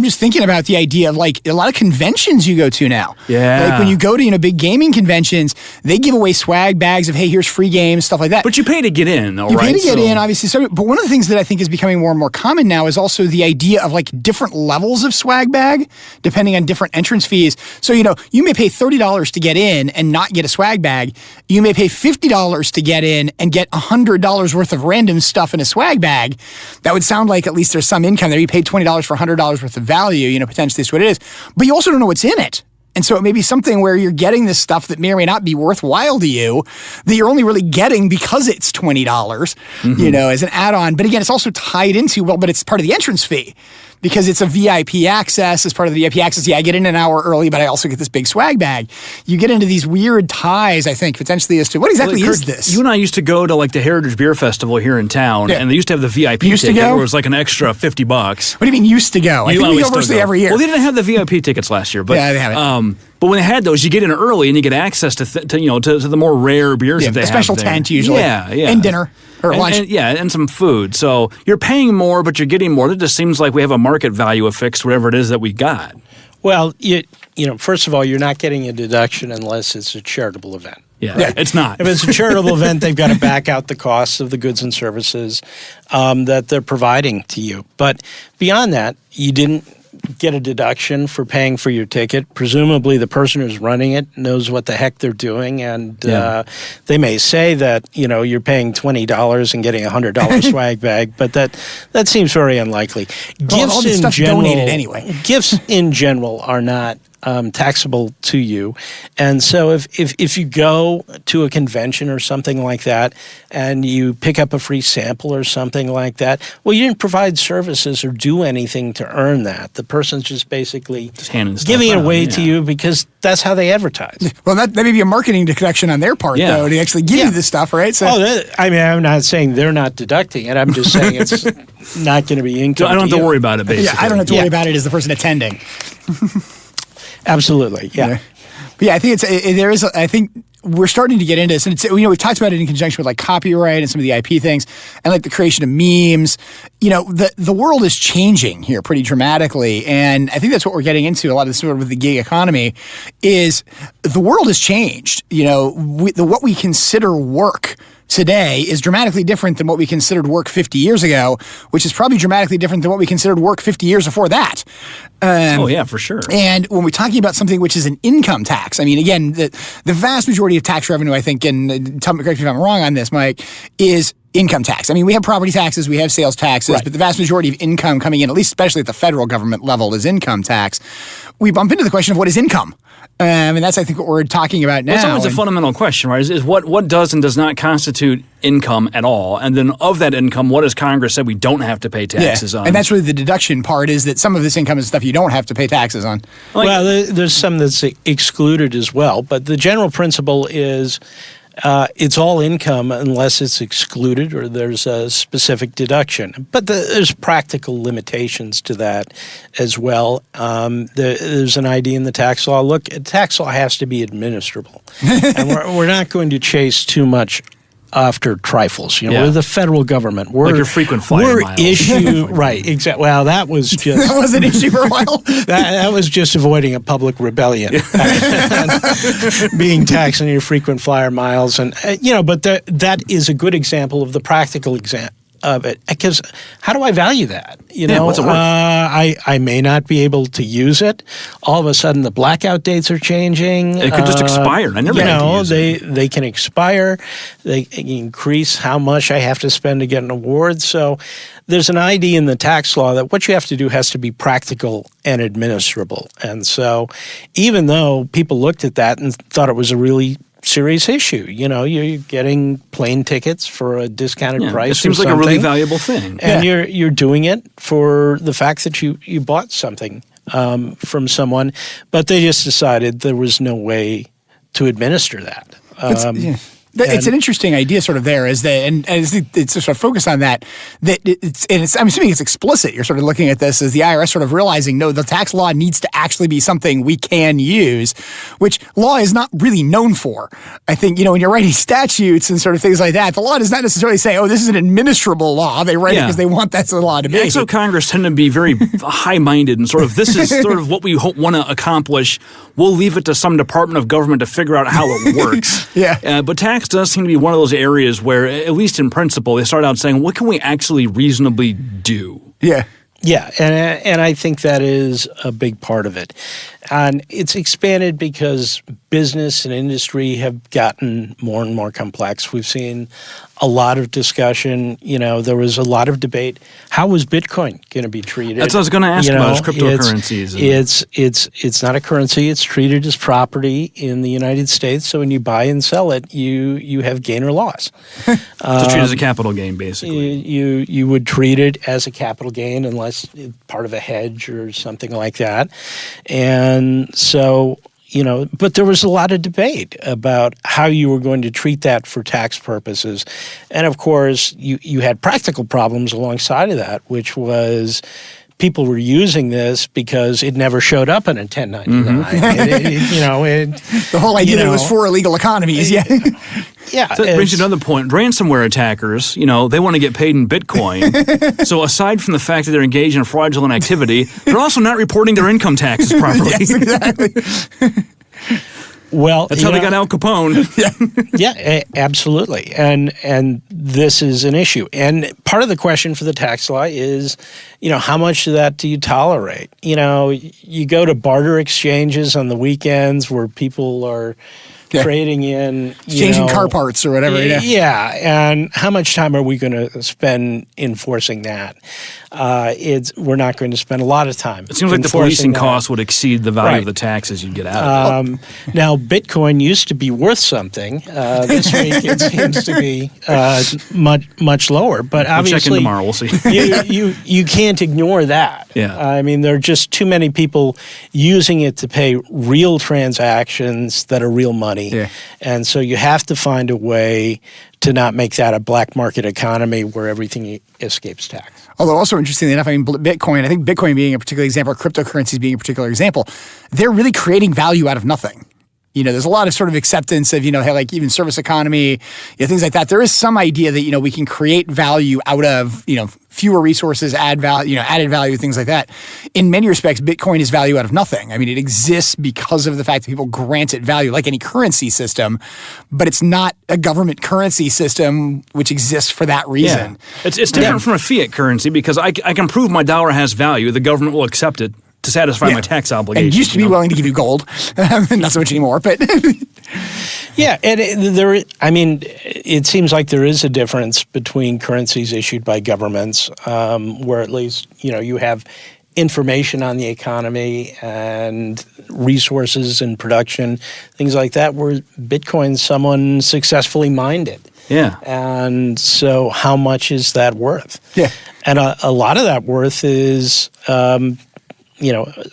just thinking about the idea of like a lot of conventions you go to now. Yeah. Like when you go to big gaming conventions, they give away swag bags of, hey, here's free games, stuff like that. But you pay to get in, though, right? You pay to get in, obviously. So, but one of the things that I think is becoming more and more common now is also the idea of like different levels of swag bag, depending on different entrance fees. So, you may pay $30 to get in and not get a swag bag. You may pay $50 to get in and get $100 worth of random stuff in a swag bag. That would sound like at least there's some income there. You paid $20 for $100 worth of value, potentially that's what it is. But you also don't know what's in it. And so it may be something where you're getting this stuff that may or may not be worthwhile to you, that you're only really getting because it's $20, as an add-on. But again, it's also tied into, but it's part of the entrance fee. Because it's a VIP access. As part of the VIP access, I get in an hour early, but I also get this big swag bag. You get into these weird ties, I think, potentially as to what exactly is this? You and I used to go to like the Heritage Beer Festival here in town, and they used to have the VIP ticket where it was like an extra $50. What do you mean used to go? I think we go virtually every year. Well, they didn't have the VIP tickets last year, but they haven't. But when they had those, you get in early and you get access to the more rare beers that they have. A special tent usually. Yeah. And dinner. Or lunch. And some food. So you're paying more, but you're getting more. It just seems like we have a market value affixed whatever it is that we got. Well, first of all, you're not getting a deduction unless it's a charitable event. Yeah, it's not. If it's a charitable event, they've got to back out the costs of the goods and services that they're providing to you. But beyond that, you didn't get a deduction for paying for your ticket. Presumably the person who's running it knows what the heck they're doing, and they may say that, you're paying $20 and getting a $100 swag bag, but that seems very unlikely. Well, all this stuff's donated anyway. Gifts in general are not taxable to you. And so if you go to a convention or something like that and you pick up a free sample or something like that, well, you didn't provide services or do anything to earn that. The person's just basically giving it away to you because that's how they advertise. Well, that may be a marketing connection on their part, though, to actually give you this stuff, right? So, I'm not saying they're not deducting it. I'm just saying it's not going to be income. So I don't have to worry about it, basically. Yeah, I don't have to worry about it as the person attending. Absolutely, yeah. But yeah, I think I think we're starting to get into this, and we've talked about it in conjunction with like copyright and some of the IP things, and like the creation of memes. The world is changing here pretty dramatically, and I think that's what we're getting into. A lot of this sort of with the gig economy is the world has changed. What we consider work today is dramatically different than what we considered work 50 years ago, which is probably dramatically different than what we considered work 50 years before that. For sure. And when we're talking about something which is an income tax, I mean, again, the vast majority of tax revenue, I think, and correct me if I'm wrong on this, Mike, is income tax. I mean, we have property taxes, we have sales taxes, but the vast majority of income coming in, at least especially at the federal government level, is income tax. We bump into the question of what is income. And that's, I think, what we're talking about now. Well, it's always a fundamental question, right? Is what does and does not constitute income at all? And then of that income, what has Congress said we don't have to pay taxes on? And that's really the deduction part, is that some of this income is stuff you don't have to pay taxes on. Well, there's some that's excluded as well. But the general principle is it's all income unless it's excluded or there's a specific deduction. But there's practical limitations to that as well. There's an idea in the tax law. Look, tax law has to be administrable. And we're not going to chase too much after trifles. We're the federal government. We're like your frequent flyer miles. Right, exactly. Well, that was just... That was an issue for a while. that was just avoiding a public rebellion. Being taxed on your frequent flyer miles. And, but that is a good example of the practical example of it, because how do I value that? What's it worth? I may not be able to use it. All of a sudden, the blackout dates are changing. It could just expire. I never had to use it. They can expire. They increase how much I have to spend to get an award. So there's an idea in the tax law that what you have to do has to be practical and administrable. And so even though people looked at that and thought it was a really serious issue. You're getting plane tickets for a discounted price. It seems like a really valuable thing. And you're doing it for the fact that you bought something from someone, but they just decided there was no way to administer that. It's an interesting idea sort of there, is that, and it's sort of focused on that, I'm assuming it's explicit. You're sort of looking at this as the IRS sort of realizing, no, the tax law needs to actually be something we can use, which law is not really known for. I think, when you're writing statutes and sort of things like that, the law does not necessarily say, this is an administrable law. They write it because they want that's the law to be. So Congress tend to be very high-minded and sort of, this is sort of what we want to accomplish. We'll leave it to some department of government to figure out how it works. But tax does seem to be one of those areas where, at least in principle, they start out saying, what can we actually reasonably do? Yeah, and I think that is a big part of it. And it's expanded because business and industry have gotten more and more complex. We've seen a lot of discussion. There was a lot of debate. How was Bitcoin going to be treated? That's what I was going to ask about cryptocurrencies. It's not a currency. It's treated as property in the United States. So when you buy and sell it, you have gain or loss. It's treated as a capital gain, basically. You would treat it as a capital gain unless it's part of a hedge or something like that. And so, but there was a lot of debate about how you were going to treat that for tax purposes. And of course, you had practical problems alongside of that, which was people were using this because it never showed up in a 1099. The whole idea that it was for illegal economies. So that brings you to another point. Ransomware attackers, they want to get paid in Bitcoin. So aside from the fact that they're engaged in fraudulent activity, they're also not reporting their income taxes properly. Yes, exactly. Well, that's how they got Al Capone. Absolutely. And this is an issue. And part of the question for the tax law is, how much of that do you tolerate? You go to barter exchanges on the weekends where people are trading in, exchanging car parts or whatever. Yeah, and how much time are we going to spend enforcing that? We're not going to spend a lot of time. It seems like the policing costs would exceed the value of the taxes you'd get out of it. Now, Bitcoin used to be worth something. This week, it seems to be much lower. But obviously, we'll check in tomorrow. We'll see. you can't ignore that. Yeah. I mean, there are just too many people using it to pay real transactions that are real money. Yeah. And so you have to find a way to not make that a black market economy where everything escapes tax. Although also interestingly enough, I think Bitcoin being a particular example, or cryptocurrencies being a particular example, they're really creating value out of nothing. There's a lot of sort of acceptance of, hey, like even service economy, things like that. There is some idea that, we can create value out of, fewer resources, added value, things like that. In many respects, Bitcoin is value out of nothing. I mean, it exists because of the fact that people grant it value, like any currency system, but it's not a government currency system which exists for that reason. Yeah. It's different from a fiat currency because I can prove my dollar has value. The government will accept it to satisfy my tax obligations. And used to be willing to give you gold. Not so much anymore, but... Yeah, and it seems like there is a difference between currencies issued by governments, where at least, you have information on the economy and resources and production, things like that, where Bitcoin, someone successfully mined it. Yeah. And so how much is that worth? Yeah. And a lot of that worth is...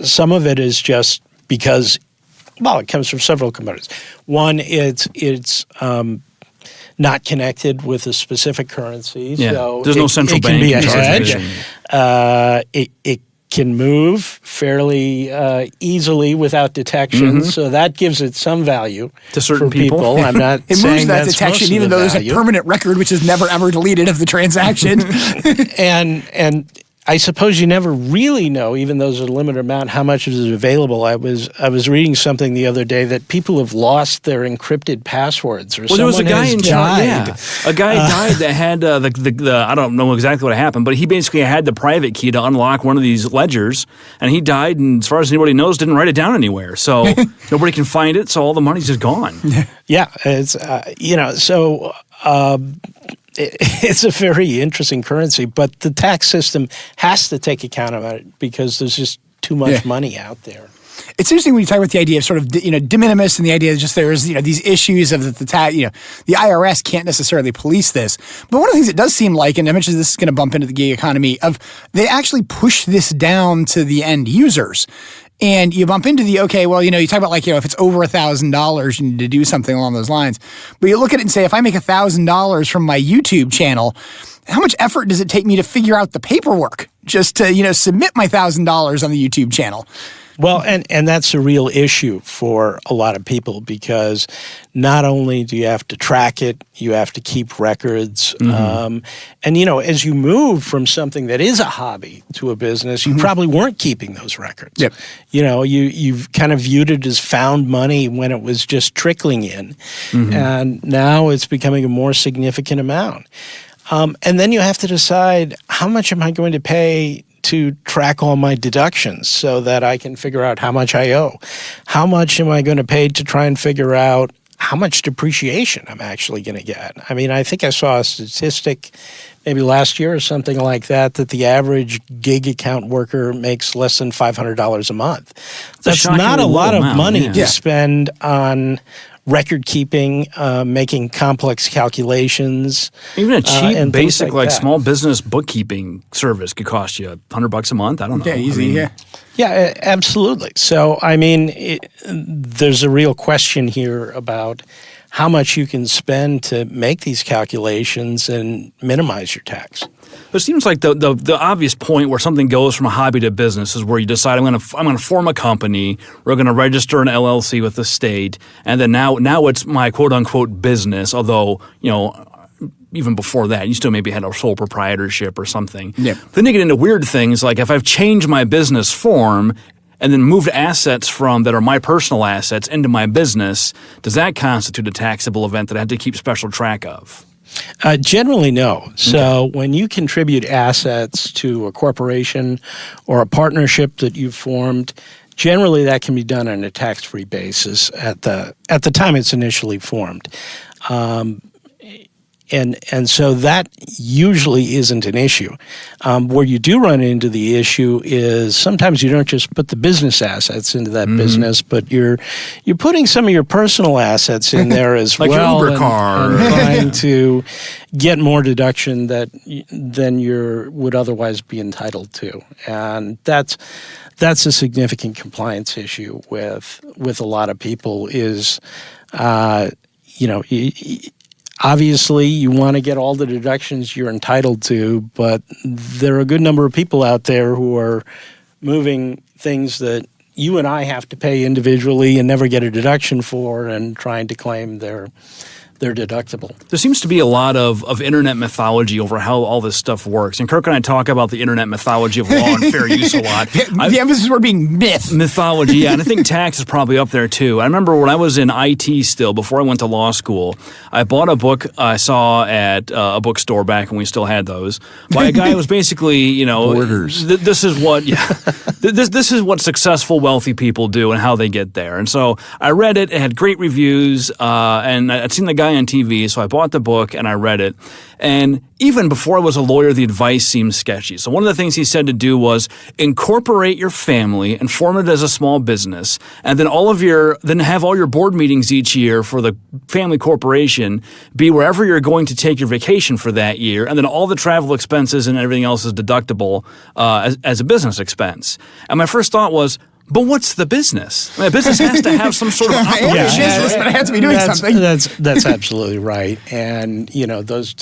some of it is just because, it comes from several components. One, it's not connected with a specific currency. Yeah. So there's no central bank. It can be a hedge. It can move fairly easily without detection, so that gives it some value to certain for people. I'm not it saying moves that that's detection, most of even the though there's a value. permanent record which is never ever deleted of the transaction. And I suppose you never really know, even though there's a limited amount, how much is available. I was reading something the other day that people have lost their encrypted passwords, or there was a guy has in died. China. Yeah. A guy died that had the I don't know exactly what happened, but he basically had the private key to unlock one of these ledgers, and he died. And as far as anybody knows, didn't write it down anywhere, so nobody can find it. So all the money's just gone. Yeah, it's it's a very interesting currency, but the tax system has to take account of it because there's just too much money out there. It's interesting when you talk about the idea of sort of, de minimis, and the idea that just there's, these issues of the IRS can't necessarily police this. But one of the things it does seem like, and I mentioned this is going to bump into the gig economy, of they actually push this down to the end users. And you bump into you talk about if it's over $1,000, you need to do something along those lines. But you look at it and say, if I make $1,000 from my YouTube channel, how much effort does it take me to figure out the paperwork just to, submit my $1,000 on the YouTube channel? Well, and that's a real issue for a lot of people because not only do you have to track it, you have to keep records. And, as you move from something that is a hobby to a business, you probably weren't keeping those records. Yep. You've kind of viewed it as found money when it was just trickling in. And now it's becoming a more significant amount. And then you have to decide, how much am I going to pay to track all my deductions so that I can figure out how much I owe? How much am I going to pay to try and figure out how much depreciation I'm actually going to get? I mean, I think I saw a statistic maybe last year or something like that the average gig account worker makes less than $500 a month. That's not a lot of money to spend on record keeping, making complex calculations. Even a cheap, basic, like small business bookkeeping service could cost you $100 a month. I don't know. Yeah, easy. Yeah, absolutely. So, I mean, there's a real question here about how much you can spend to make these calculations and minimize your tax. It seems like the obvious point where something goes from a hobby to business is where you decide I'm going to form a company. We're going to register an LLC with the state, and then now it's my quote unquote business. Although even before that, you still maybe had a sole proprietorship or something. Yeah. Then you get into weird things like if I've changed my business form and then moved assets from that are my personal assets into my business, does that constitute a taxable event that I have to keep special track of? Generally, no. So when you contribute assets to a corporation or a partnership that you've formed, generally that can be done on a tax-free basis at the time it's initially formed. And so that usually isn't an issue. Where you do run into the issue is sometimes you don't just put the business assets into that business, but you're putting some of your personal assets in there as like well. Your Uber car. And trying to get more deduction than you would otherwise be entitled to. And that's a significant compliance issue with a lot of people is, obviously, you want to get all the deductions you're entitled to, but there are a good number of people out there who are moving things that you and I have to pay individually and never get a deduction for and trying to claim they're deductible. There seems to be a lot of internet mythology over how all this stuff works. And Kirk and I talk about the internet mythology of law and fair use a lot. The emphasis were being myth. Mythology, yeah. And I think tax is probably up there too. I remember when I was in IT still, before I went to law school, I bought a book I saw at a bookstore back when we still had those, by a guy who was basically, Borders. This is what, this is what successful, wealthy people do and how they get there. And so I read it. It had great reviews, and I'd seen the guy on TV, so I bought the book and I read it. And even before I was a lawyer, the advice seemed sketchy. So one of the things he said to do was incorporate your family and form it as a small business, and then then have all your board meetings each year for the family corporation be wherever you're going to take your vacation for that year, and then all the travel expenses and everything else is deductible as a business expense. And my first thought was, but what's the business? I mean, a business has to have some sort of operation. Business, but I have to be doing something. That's absolutely right. And, those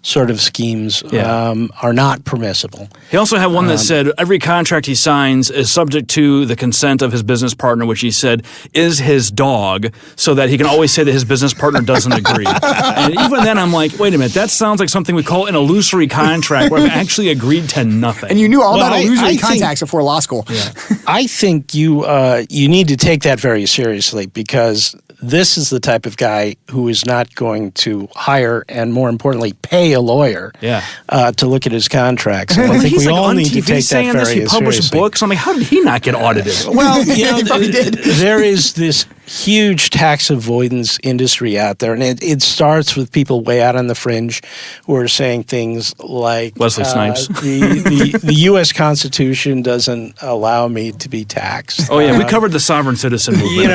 sort of schemes are not permissible. He also had one that said every contract he signs is subject to the consent of his business partner, which he said is his dog, so that he can always say that his business partner doesn't agree. And even then, I'm like, wait a minute, that sounds like something we call an illusory contract where I've actually agreed to nothing. And you knew all about illusory contacts before law school. Yeah. I think you need to take that very seriously, because this is the type of guy who is not going to hire and, more importantly, pay a lawyer to look at his contracts. And I think we all need to take that very seriously. He published books. I mean, how did he not get audited? Well, there is this huge tax avoidance industry out there, and it starts with people way out on the fringe who are saying things like Wesley Snipes. The U.S. Constitution doesn't allow me to be taxed. Oh yeah, we covered the sovereign citizen movement.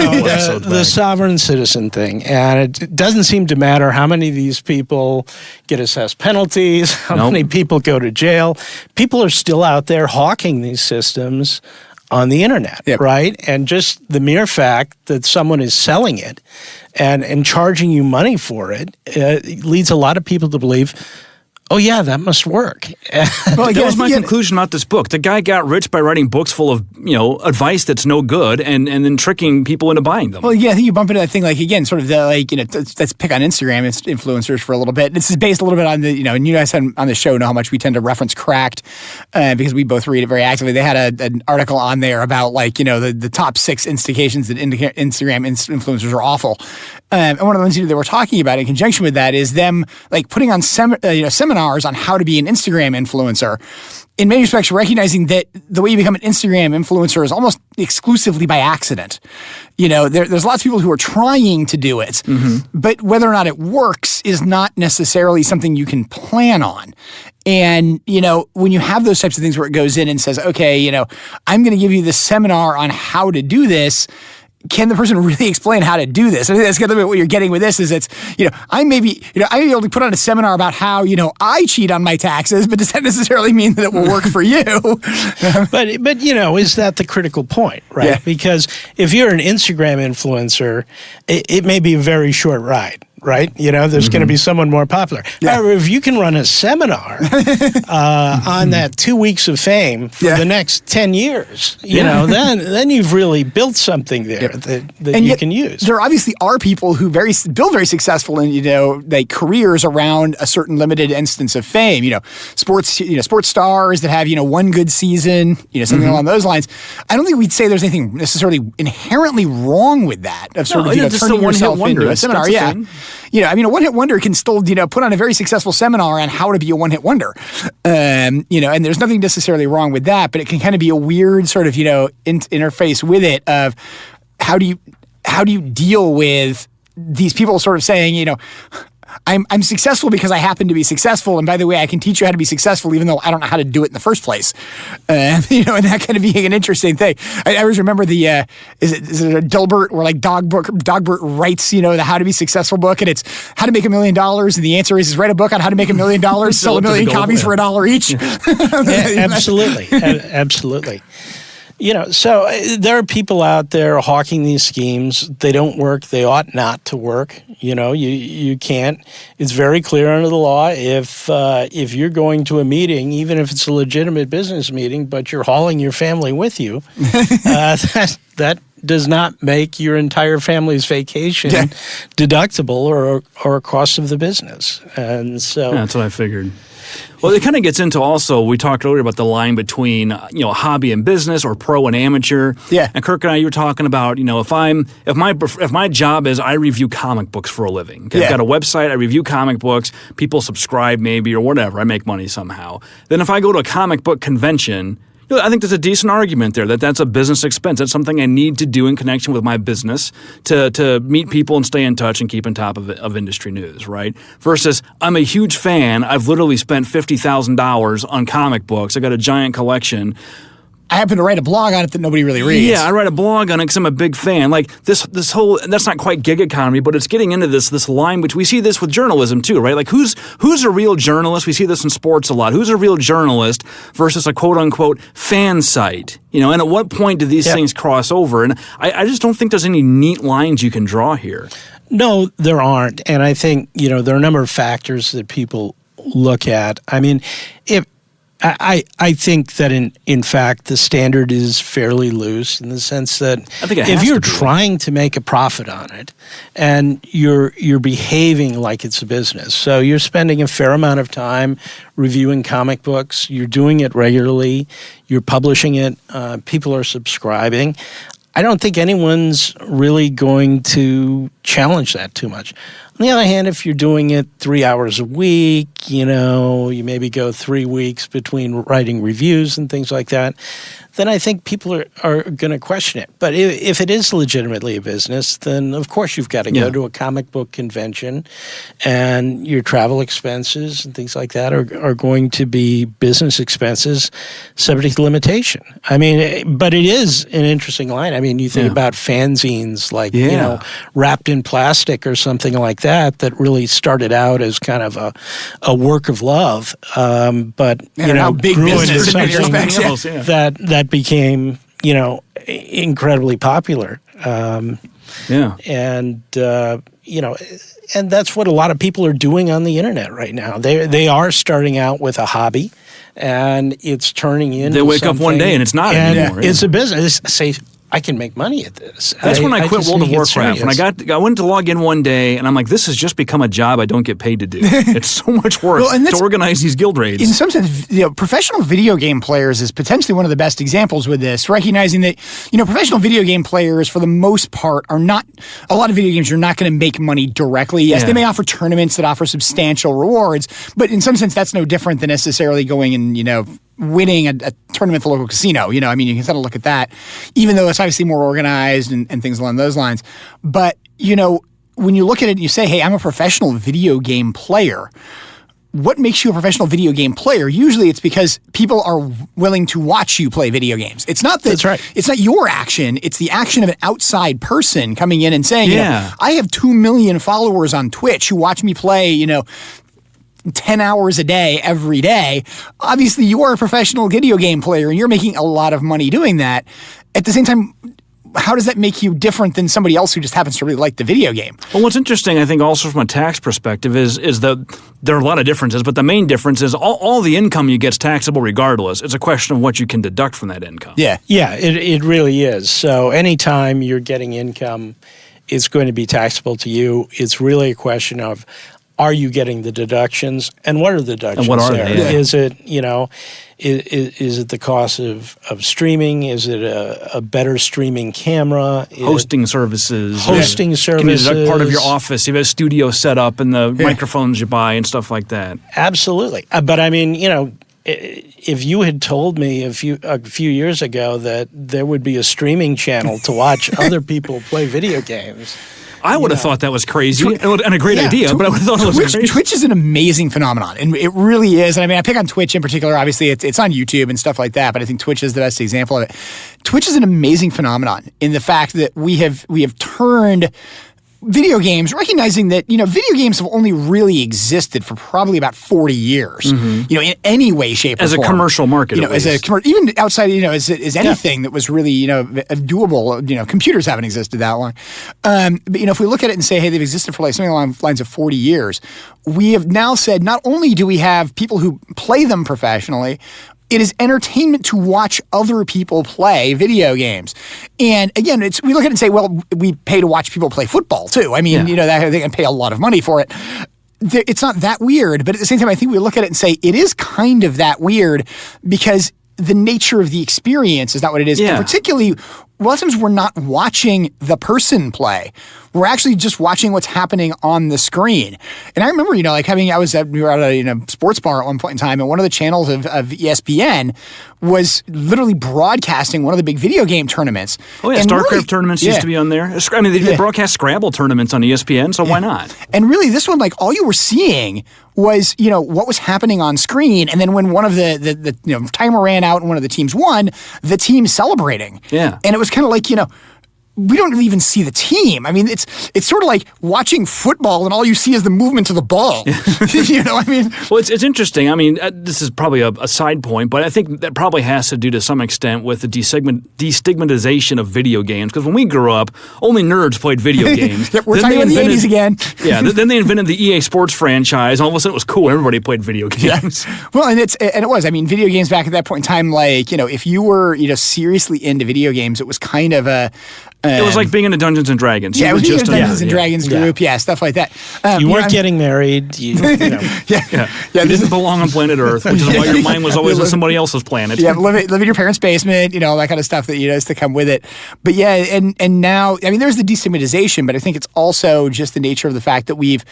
The sovereign citizen thing, and it doesn't seem to matter how many of these people get assessed penalties, how many people go to jail. People are still out there hawking these systems on the internet, right? And just the mere fact that someone is selling it and charging you money for it leads a lot of people to believe, oh yeah, that must work. Well, that was my conclusion about this book. The guy got rich by writing books full of, advice that's no good and then tricking people into buying them. Well, yeah, I think you bump into that thing, like, again, sort of the, like, let's pick on Instagram influencers for a little bit. This is based a little bit on the, and you guys on the show know how much we tend to reference Cracked because we both read it very actively. They had an article on there about, like, the top 6 indications that Instagram influencers are awful. And one of the ones they were talking about in conjunction with that is them, like, putting on seminars on how to be an Instagram influencer. In many respects, recognizing that the way you become an Instagram influencer is almost exclusively by accident. There's lots of people who are trying to do it, but whether or not it works is not necessarily something you can plan on. And, when you have those types of things where it goes in and says, okay, I'm going to give you this seminar on how to do this, can the person really explain how to do this? I think that's kind of what you're getting with this is it's, I may be able to put on a seminar about how, I cheat on my taxes, but does that necessarily mean that it will work for you? But is that the critical point, right? Yeah. Because if you're an Instagram influencer, it may be a very short ride. Right? There's going to be someone more popular. Yeah. However, if you can run a seminar on that 2 weeks of fame for the next 10 years, then you've really built something there that you can use. There obviously are people who build very successful in, like careers around a certain limited instance of fame. Sports stars that have, one good season, something along those lines. I don't think we'd say there's anything necessarily inherently wrong with that of sort of turning yourself into a seminar. a one-hit wonder can still, put on a very successful seminar on how to be a one-hit wonder. And there's nothing necessarily wrong with that, but it can kind of be a weird sort of, interface with it of how do you deal with these people sort of saying, I'm successful because I happen to be successful, and by the way, I can teach you how to be successful even though I don't know how to do it in the first place. And that kind of being an interesting thing. I always remember the is it a Dilbert or like Dogbert writes the How to Be Successful book, and it's how to make $1 million, and the answer is write a book on how to make $1 million, sell 1 million copies for $1 each. Absolutely, absolutely. So there are people out there hawking these schemes. They don't work. They ought not to work. You can't. It's very clear under the law if you're going to a meeting, even if it's a legitimate business meeting, but you're hauling your family with you, that does not make your entire family's vacation deductible or a cost of the business. And so that's what I figured. Well, it kind of gets into also, we talked earlier about the line between, hobby and business or pro and amateur. Yeah. And Kirk and I, you were talking about, if my job is I review comic books for a living. Okay? I've got a website, I review comic books, people subscribe maybe or whatever, I make money somehow. Then if I go to a comic book convention, I think there's a decent argument there that's a business expense. That's something I need to do in connection with my business to meet people and stay in touch and keep on top of industry news, right? Versus, I'm a huge fan. I've literally spent $50,000 on comic books. I got a giant collection. I happen to write a blog on it that nobody really reads. Yeah, I write a blog on it because I'm a big fan. Like this whole, that's not quite gig economy, but it's getting into this line, which we see this with journalism too, right? Like who's a real journalist? We see this in sports a lot. Who's a real journalist versus a quote unquote fan site? And at what point do these things cross over? And I just don't think there's any neat lines you can draw here. No, there aren't. And I think, there are a number of factors that people look at. I mean, I think that in fact the standard is fairly loose in the sense that if you're trying to make a profit on it and you're behaving like it's a business, so you're spending a fair amount of time reviewing comic books, you're doing it regularly, you're publishing it, people are subscribing, I don't think anyone's really going to challenge that too much. On the other hand, if you're doing it 3 hours a week, you maybe go 3 weeks between writing reviews and things like that, then I think people are going to question it. But if it is legitimately a business, then of course you've got to go to a comic book convention, and your travel expenses and things like that are going to be business expenses subject to limitation. I mean, but it is an interesting line. I mean, you think about fanzines like, wrapped in plastic or something like that really started out as kind of a work of love, but big grew business into something that became incredibly popular. And that's what a lot of people are doing on the internet right now. They are starting out with a hobby, and it's turning into they wake up one day and it's not anymore. It's a business. Say, I can make money at this. That's when I quit World of Warcraft. When I went to log in one day, and I'm like, this has just become a job I don't get paid to do. It's so much work to organize these guild raids. In some sense, professional video game players is potentially one of the best examples with this, recognizing that, professional video game players, for the most part, are not, a lot of video games you're not going to make money directly. Yes, they may offer tournaments that offer substantial rewards, but in some sense, that's no different than necessarily going and, winning a tournament at the local casino. You can kind of look at that, even though it's obviously more organized and things along those lines. But, when you look at it and you say, hey, I'm a professional video game player, what makes you a professional video game player? Usually it's because people are willing to watch you play video games. It's not that, that's right. It's not your action. It's the action of an outside person coming in and saying, I have 2 million followers on Twitch who watch me play, 10 hours a day, every day. Obviously, you are a professional video game player and you're making a lot of money doing that. At the same time, how does that make you different than somebody else who just happens to really like the video game? Well, what's interesting, I think, also from a tax perspective is that there are a lot of differences, but the main difference is all the income you get is taxable regardless. It's a question of what you can deduct from that income. Yeah, it really is. So anytime you're getting income, it's going to be taxable to you. It's really a question of, are you getting the deductions, and what are the deductions? And what are there? they? Yeah. Is it, is it the cost of streaming? Is it a better streaming camera? Hosting services. Hosting services. Can you deduct part of your office? You have a studio set up and the microphones you buy and stuff like that. Absolutely. But I mean, if you had told me a few years ago that there would be a streaming channel to watch other people play video games, I would have thought that was crazy and a great idea, but I would have thought it was crazy. Twitch is an amazing phenomenon, and it really is. And I mean, I pick on Twitch in particular. Obviously, it's on YouTube and stuff like that, but I think Twitch is the best example of it. Twitch is an amazing phenomenon in the fact that we have turned video games, recognizing that, video games have only really existed for probably about 40 years, in any way, shape, or form. As a commercial market, even outside, as anything that was really, doable. Computers haven't existed that long. But, if we look at it and say, hey, they've existed for something along the lines of 40 years, we have now said not only do we have people who play them professionally, it is entertainment to watch other people play video games. And again, we look at it and say, well, we pay to watch people play football too. I mean, they can pay a lot of money for it. It's not that weird, but at the same time, I think we look at it and say, it is kind of that weird because the nature of the experience is not what it is. Yeah. And particularly, a lot of times we're not watching the person play. We're actually just watching what's happening on the screen. And I remember, we were at a sports bar at one point in time, and one of the channels of ESPN was literally broadcasting one of the big video game tournaments. Oh yeah, and StarCraft tournaments used to be on there. I mean, they broadcast Scrabble tournaments on ESPN, so why not? And really, this one, all you were seeing was, what was happening on screen, and then when one of the timer ran out and one of the teams won, the team celebrating. Yeah. And it was kind of like, we don't really even see the team. I mean, it's sort of like watching football and all you see is the movement of the ball. Well, it's interesting. I mean, this is probably a side point, but I think that probably has to do to some extent with the destigmatization of video games. Because when we grew up, only nerds played video games. We're talking about the 80s again. Yeah, then they invented the EA Sports franchise, and all of a sudden it was cool. Everybody played video games. Yeah. Well, and it was. I mean, video games back at that point in time, if you were, seriously into video games, it was kind of a... it was like being in a Dungeons and Dragons. Yeah, it was just a Dungeons and Dragons group. Yeah, stuff like that. You weren't getting married. You didn't belong on planet Earth, which is why your mind was always on somebody else's planet. Yeah, live in your parents' basement. All that kind of stuff that is to come with it. But yeah, and now, I mean, there's the destigmatization, but I think it's also just the nature of the fact that we've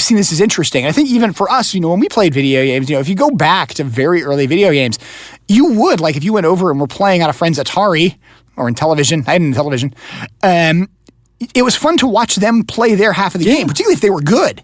seen this as interesting. I think even for us, when we played video games, if you go back to very early video games, you would, if you went over and were playing on a friend's Atari. Or in television. I had it in television. It was fun to watch them play their half of the game, particularly if they were good.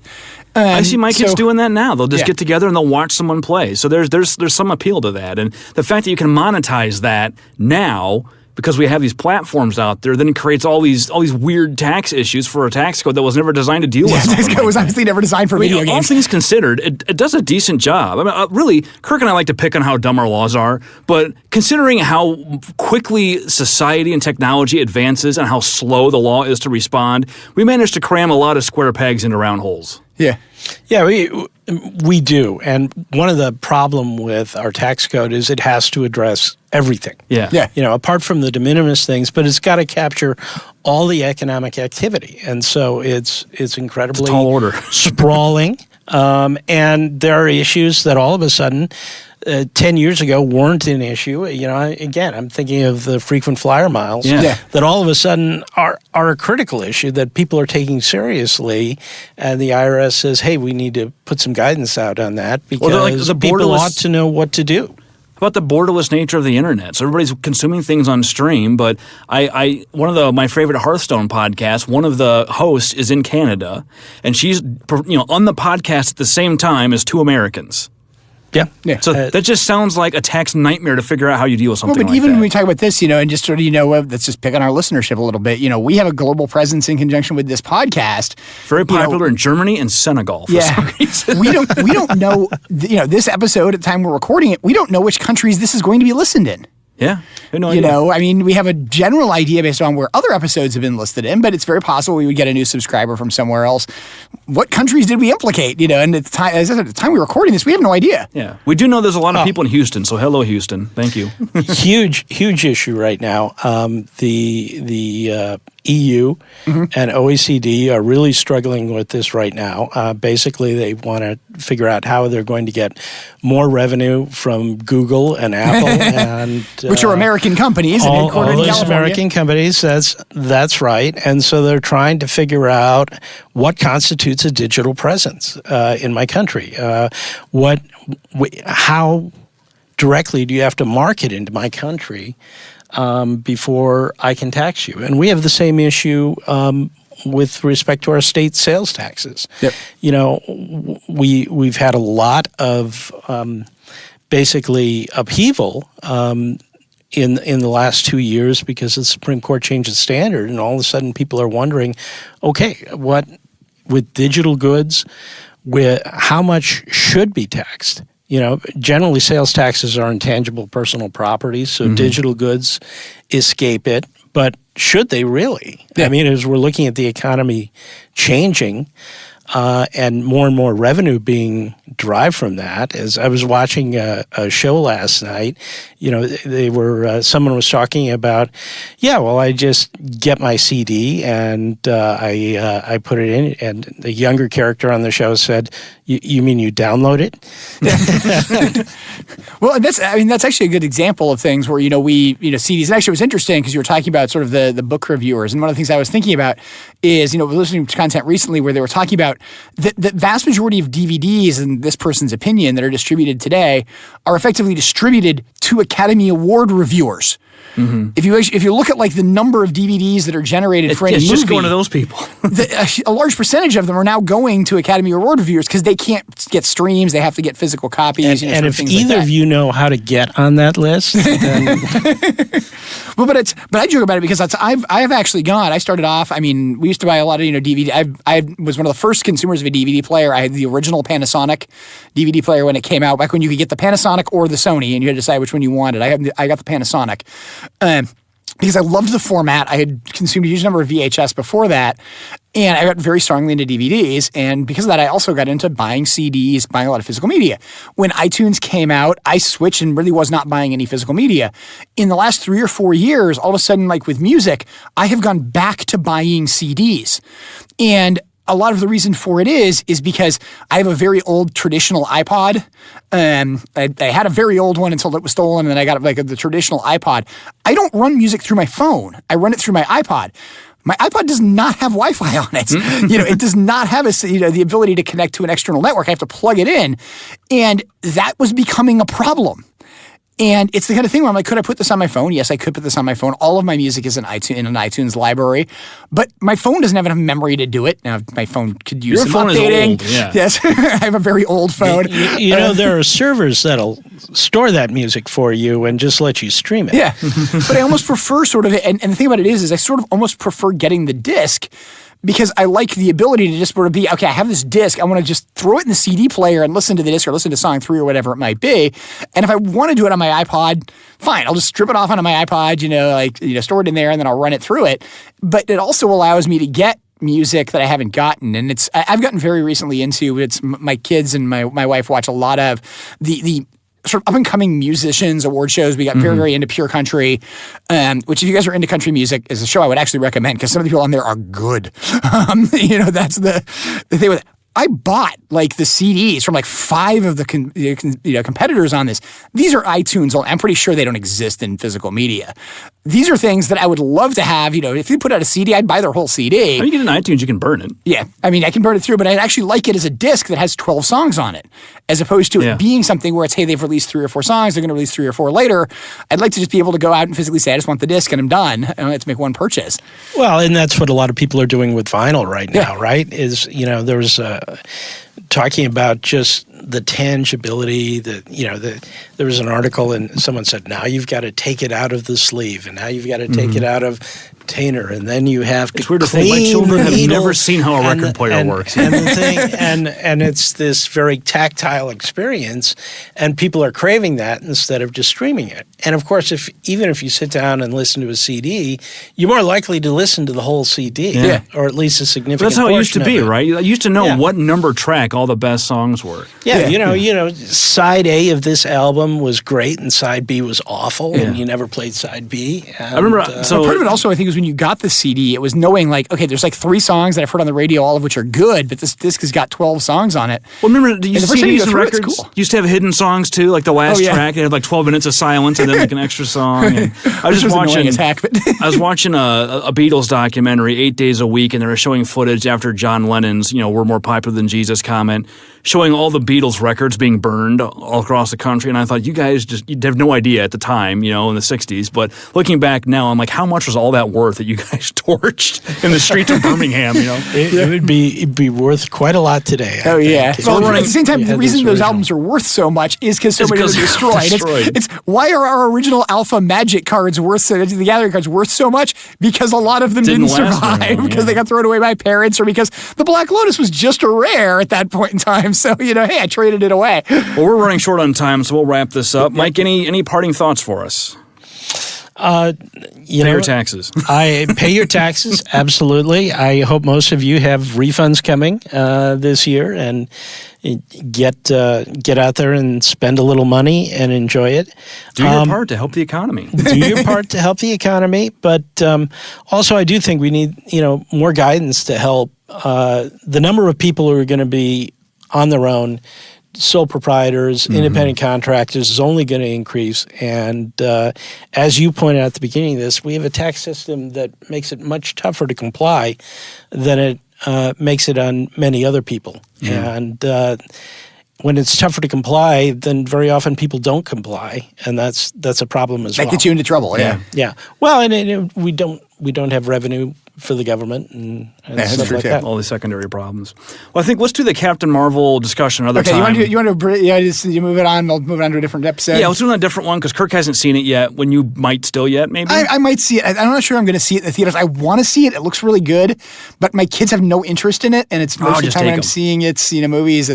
I see my kids doing that now. They'll just get together and they'll watch someone play. So there's some appeal to that. And the fact that you can monetize that now because we have these platforms out there, then it creates all these weird tax issues for a tax code that was never designed to deal with. The tax code was obviously never designed for video games. All things considered, it does a decent job. I mean, really, Kirk and I like to pick on how dumb our laws are, but considering how quickly society and technology advances and how slow the law is to respond, we managed to cram a lot of square pegs into round holes. Yeah. Yeah, we do. And one of the problem with our tax code is it has to address everything. Yeah. Apart from the de minimis things, but it's got to capture all the economic activity. And so it's incredibly tall order. sprawling. And there are issues that all of a sudden 10 years ago weren't an issue. Again, I'm thinking of the frequent flyer miles that all of a sudden are a critical issue that people are taking seriously. And the IRS says, hey, we need to put some guidance out on that because people ought to know what to do. About the borderless nature of the internet. So everybody's consuming things on stream, but one of my favorite Hearthstone podcasts, one of the hosts is in Canada, and she's on the podcast at the same time as two Americans. Yeah. So that just sounds like a tax nightmare to figure out how you deal with something like that. But even when we talk about this, and just sort of, let's just pick on our listenership a little bit. We have a global presence in conjunction with this podcast. Very popular in Germany and Senegal for some reason. we don't know, this episode at the time we're recording it, we don't know which countries this is going to be listened in. Yeah. No idea. I mean, we have a general idea based on where other episodes have been listed in, but it's very possible we would get a new subscriber from somewhere else. what countries did we implicate? And at the time, as I said, at the time we were recording this, we have no idea. Yeah, we do know there's a lot of people in Houston, so hello, Houston. Thank you. Huge issue right now. The EU and OECD are really struggling with this right now. Basically, they want to figure out how they're going to get more revenue from Google and Apple, and which are American companies and headquartered all in those California. American companies. That's right. And so they're trying to figure out what constitutes a digital presence in my country. How directly do you have to market into my country before I can tax you? And we have the same issue with respect to our state sales taxes. Yep. We've had a lot of basically upheaval in the last 2 years because the Supreme Court changed its standard, and all of a sudden people are wondering, okay, what with digital goods, how much should be taxed? Generally sales taxes are intangible personal property, so digital goods escape it. But should they really? Yeah. I mean, as we're looking at the economy changing and more revenue being derived from that, as I was watching a show last night, they were someone was talking about, I just get my CD and I put it in, and the younger character on the show said, "You mean you download it?" Well, that's actually a good example of things where we CDs. And actually, it was interesting because you were talking about sort of the book reviewers, and one of the things I was thinking about is listening to content recently where they were talking about the vast majority of DVDs, in this person's opinion, that are distributed today are effectively distributed to Academy Award reviewers. If you look at like the number of DVDs that are generated for any movie, it's just going to those people. A large percentage of them are now going to Academy Award reviewers because they can't get streams; they have to get physical copies. And if either of you know how to get on that list, then well, but I joke about it because I have actually gone. I started off. I mean, we used to buy a lot of DVD. I was one of the first consumers of a DVD player. I had the original Panasonic DVD player when it came out, back when you could get the Panasonic or the Sony, and you had to decide which one you wanted. I got the Panasonic. Because I loved the format. I had consumed a huge number of VHS before that, and I got very strongly into DVDs. And because of that, I also got into buying CDs, buying a lot of physical media. When iTunes came out, I switched and really was not buying any physical media. In the last 3 or 4 years, all of a sudden, like with music, I have gone back to buying CDs. And a lot of the reason for it is because I have a very old traditional iPod. I had a very old one until it was stolen, and then I got like the traditional iPod. I don't run music through my phone. I run it through my iPod. My iPod does not have Wi-Fi on it. It does not have the ability to connect to an external network. I have to plug it in, and that was becoming a problem. And it's the kind of thing where I'm like, could I put this on my phone? Yes, I could put this on my phone. All of my music is in an iTunes library, but my phone doesn't have enough memory to do it. Now, my phone could use some updating. Is old, yeah. Yes, I have a very old phone. There are servers that'll store that music for you and just let you stream it. Yeah, but I almost prefer sort of, and the thing about it is I sort of almost prefer getting the disc, because I like the ability to just sort of be, okay, I have this disc, I want to just throw it in the CD player and listen to the disc or listen to song 3 or whatever it might be. And if I want to do it on my iPod, fine, I'll just strip it off onto my iPod, store it in there, and then I'll run it through it. But it also allows me to get music that I haven't gotten. And I've gotten very recently into, my kids and my wife watch a lot of the sort of up-and-coming musicians award shows. We got very, very into Pure Country, which if you guys are into country music is a show I would actually recommend because some of the people on there are good. That's the thing with it. I bought like the CDs from like 5 of the competitors on this. These are iTunes. I'm pretty sure they don't exist in physical media. These are things that I would love to have. If you put out a CD, I'd buy their whole CD. When you get an iTunes, you can burn it. Yeah. I mean, I can burn it through, but I'd actually like it as a disc that has 12 songs on it, as opposed to it being something where it's, hey, they've released 3 or 4 songs, they're going to release 3 or 4 later. I'd like to just be able to go out and physically say, I just want the disc and I'm done. I don't have to make one purchase. Well, and that's what a lot of people are doing with vinyl right now, right? There was talking about just the tangibility, there was an article and someone said, now you've got to take it out of the sleeve and now you've got to take it out of container, and then you have to it's weird to say my children have never seen how a record player works. And the thing, and it's this very tactile experience, and people are craving that instead of just streaming it. And of course, even if you sit down and listen to a CD, you're more likely to listen to the whole CD, or at least a significant. But that's how it used to be, portion of it. right? You used to know what number track all the best songs were. Yeah, you know, side A of this album was great and side B was awful, and you never played side B. And, I remember. But part of it also, I think, was when you got the CD, it was knowing like, okay, there's like 3 songs that I've heard on the radio, all of which are good, but this disc has got 12 songs on it. Well, remember, the first time you CDs go and through it, it's records cool. used to have hidden songs too, like the last track. It had like 12 minutes of silence and then like an extra song. And I was just watching. As heck, but I was watching a Beatles documentary 8 days a week, and they were showing footage after John Lennon's, "We're more popular than Jesus" comment, showing all the Beatles records being burned all across the country. And I thought, you guys you'd have no idea at the time, in the 60s. But looking back now, I'm like, how much was all that worth that you guys torched in the streets of Birmingham? It'd be worth quite a lot today. Oh yeah. Well, Well, at the same time, the reason those albums are worth so much is because so many of them are destroyed. It's why are our original Alpha Magic cards worth the Gathering cards worth so much? Because a lot of them didn't survive because they got thrown away by parents, or because the Black Lotus was just a rare at that point in time. So hey, I traded it away. Well, we're running short on time, so we'll wrap this up. Mike, any parting thoughts for us? Pay your taxes. I pay your taxes, absolutely. I hope most of you have refunds coming this year, and get out there and spend a little money and enjoy it. Do your part to help the economy. Do your part to help the economy, but also I do think we need more guidance to help the number of people who are going to be on their own. Sole proprietors, independent contractors is only going to increase. And as you pointed out at the beginning of this, we have a tax system that makes it much tougher to comply than it makes it on many other people. Yeah. And when it's tougher to comply, then very often people don't comply, and that's a problem as well. That gets you into trouble. Yeah. Well, and we don't have revenue for the government and stuff like that. All the secondary problems. Well, I think let's do the Captain Marvel discussion another time. You want to just move it on? We'll move it on to a different episode. Yeah, let's do a different one because Kirk hasn't seen it yet. When you might still yet, maybe? I might see it. I'm not sure I'm going to see it in the theaters. I want to see it. It looks really good, but my kids have no interest in it, and it's most of the time when I'm seeing it, movies,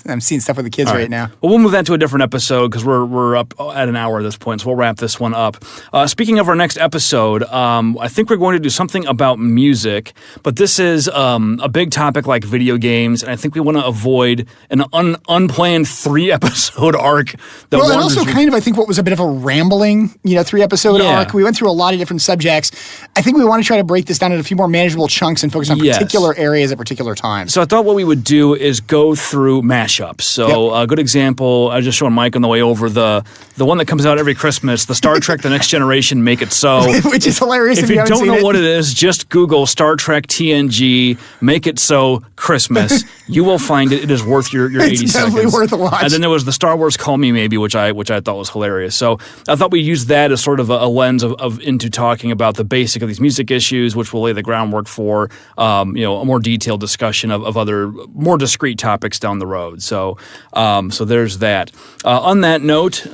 I'm seeing stuff with the kids right now. Well, we'll move that to a different episode because we're up at an hour at this point, so we'll wrap this one up. Speaking of our next episode, I think we're going to do something about music, but this is a big topic like video games, and I think we want to avoid an unplanned 3-episode arc. And also kind of, I think, what was a bit of a rambling, 3-episode arc. We went through a lot of different subjects. I think we want to try to break this down into a few more manageable chunks and focus on particular areas at particular times. So I thought what we would do is go through mashups. So a good example, I was just showing Mike on the way over, the one that comes out every Christmas, the Star Trek The Next Generation Make It So. Which is hilarious if you don't know what it is, just Google Star Trek TNG Make It So Christmas. You will find it. It is worth your 80 seconds. It's definitely worth a watch. And then there was the Star Wars Call Me Maybe, which I thought was hilarious. So I thought we used that as sort of a lens of into talking about the basic of these music issues, which will lay the groundwork for a more detailed discussion of other more discrete topics down the road. So there's that. On that note,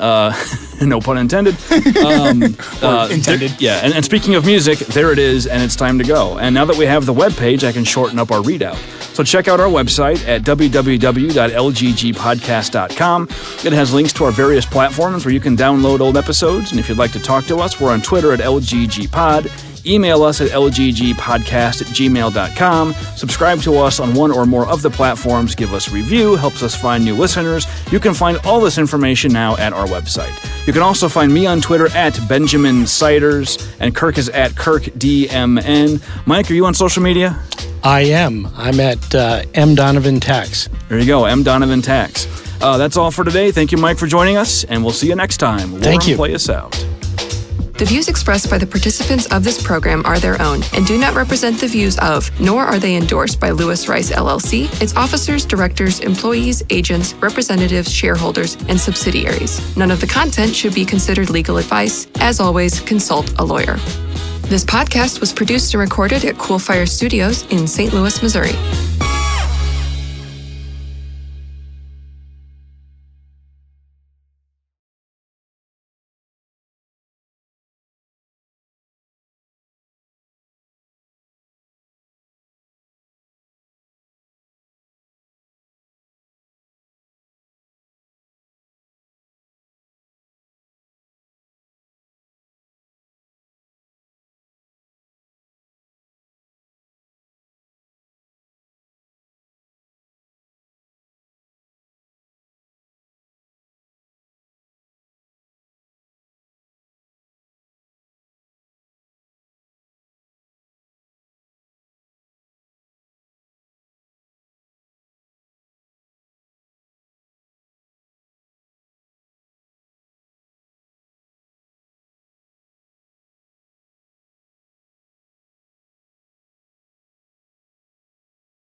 no pun intended. Intended. And speaking of music, there it is, and it's time to go. And now that we have the webpage, I can shorten up our readout. So check out our website at www.lggpodcast.com. It has links to our various platforms where you can download old episodes, and if you'd like to talk to us, we're on Twitter at LGGpod. Email us at lggpodcast@gmail.com. Subscribe to us on one or more of the platforms. Give us a review. Helps us find new listeners. You can find all this information now at our website. You can also find me on Twitter at Benjamin Siders, and Kirk is at KirkDMN. Mike, are you on social media? I am. I'm at M. Donovan Tax. There you go, M. Donovan Tax. That's all for today. Thank you, Mike, for joining us, and we'll see you next time. Thank you. Play us out. The views expressed by the participants of this program are their own and do not represent the views of, nor are they endorsed by Lewis Rice LLC, its officers, directors, employees, agents, representatives, shareholders, and subsidiaries. None of the content should be considered legal advice. As always, consult a lawyer. This podcast was produced and recorded at Cool Fire Studios in St. Louis, Missouri.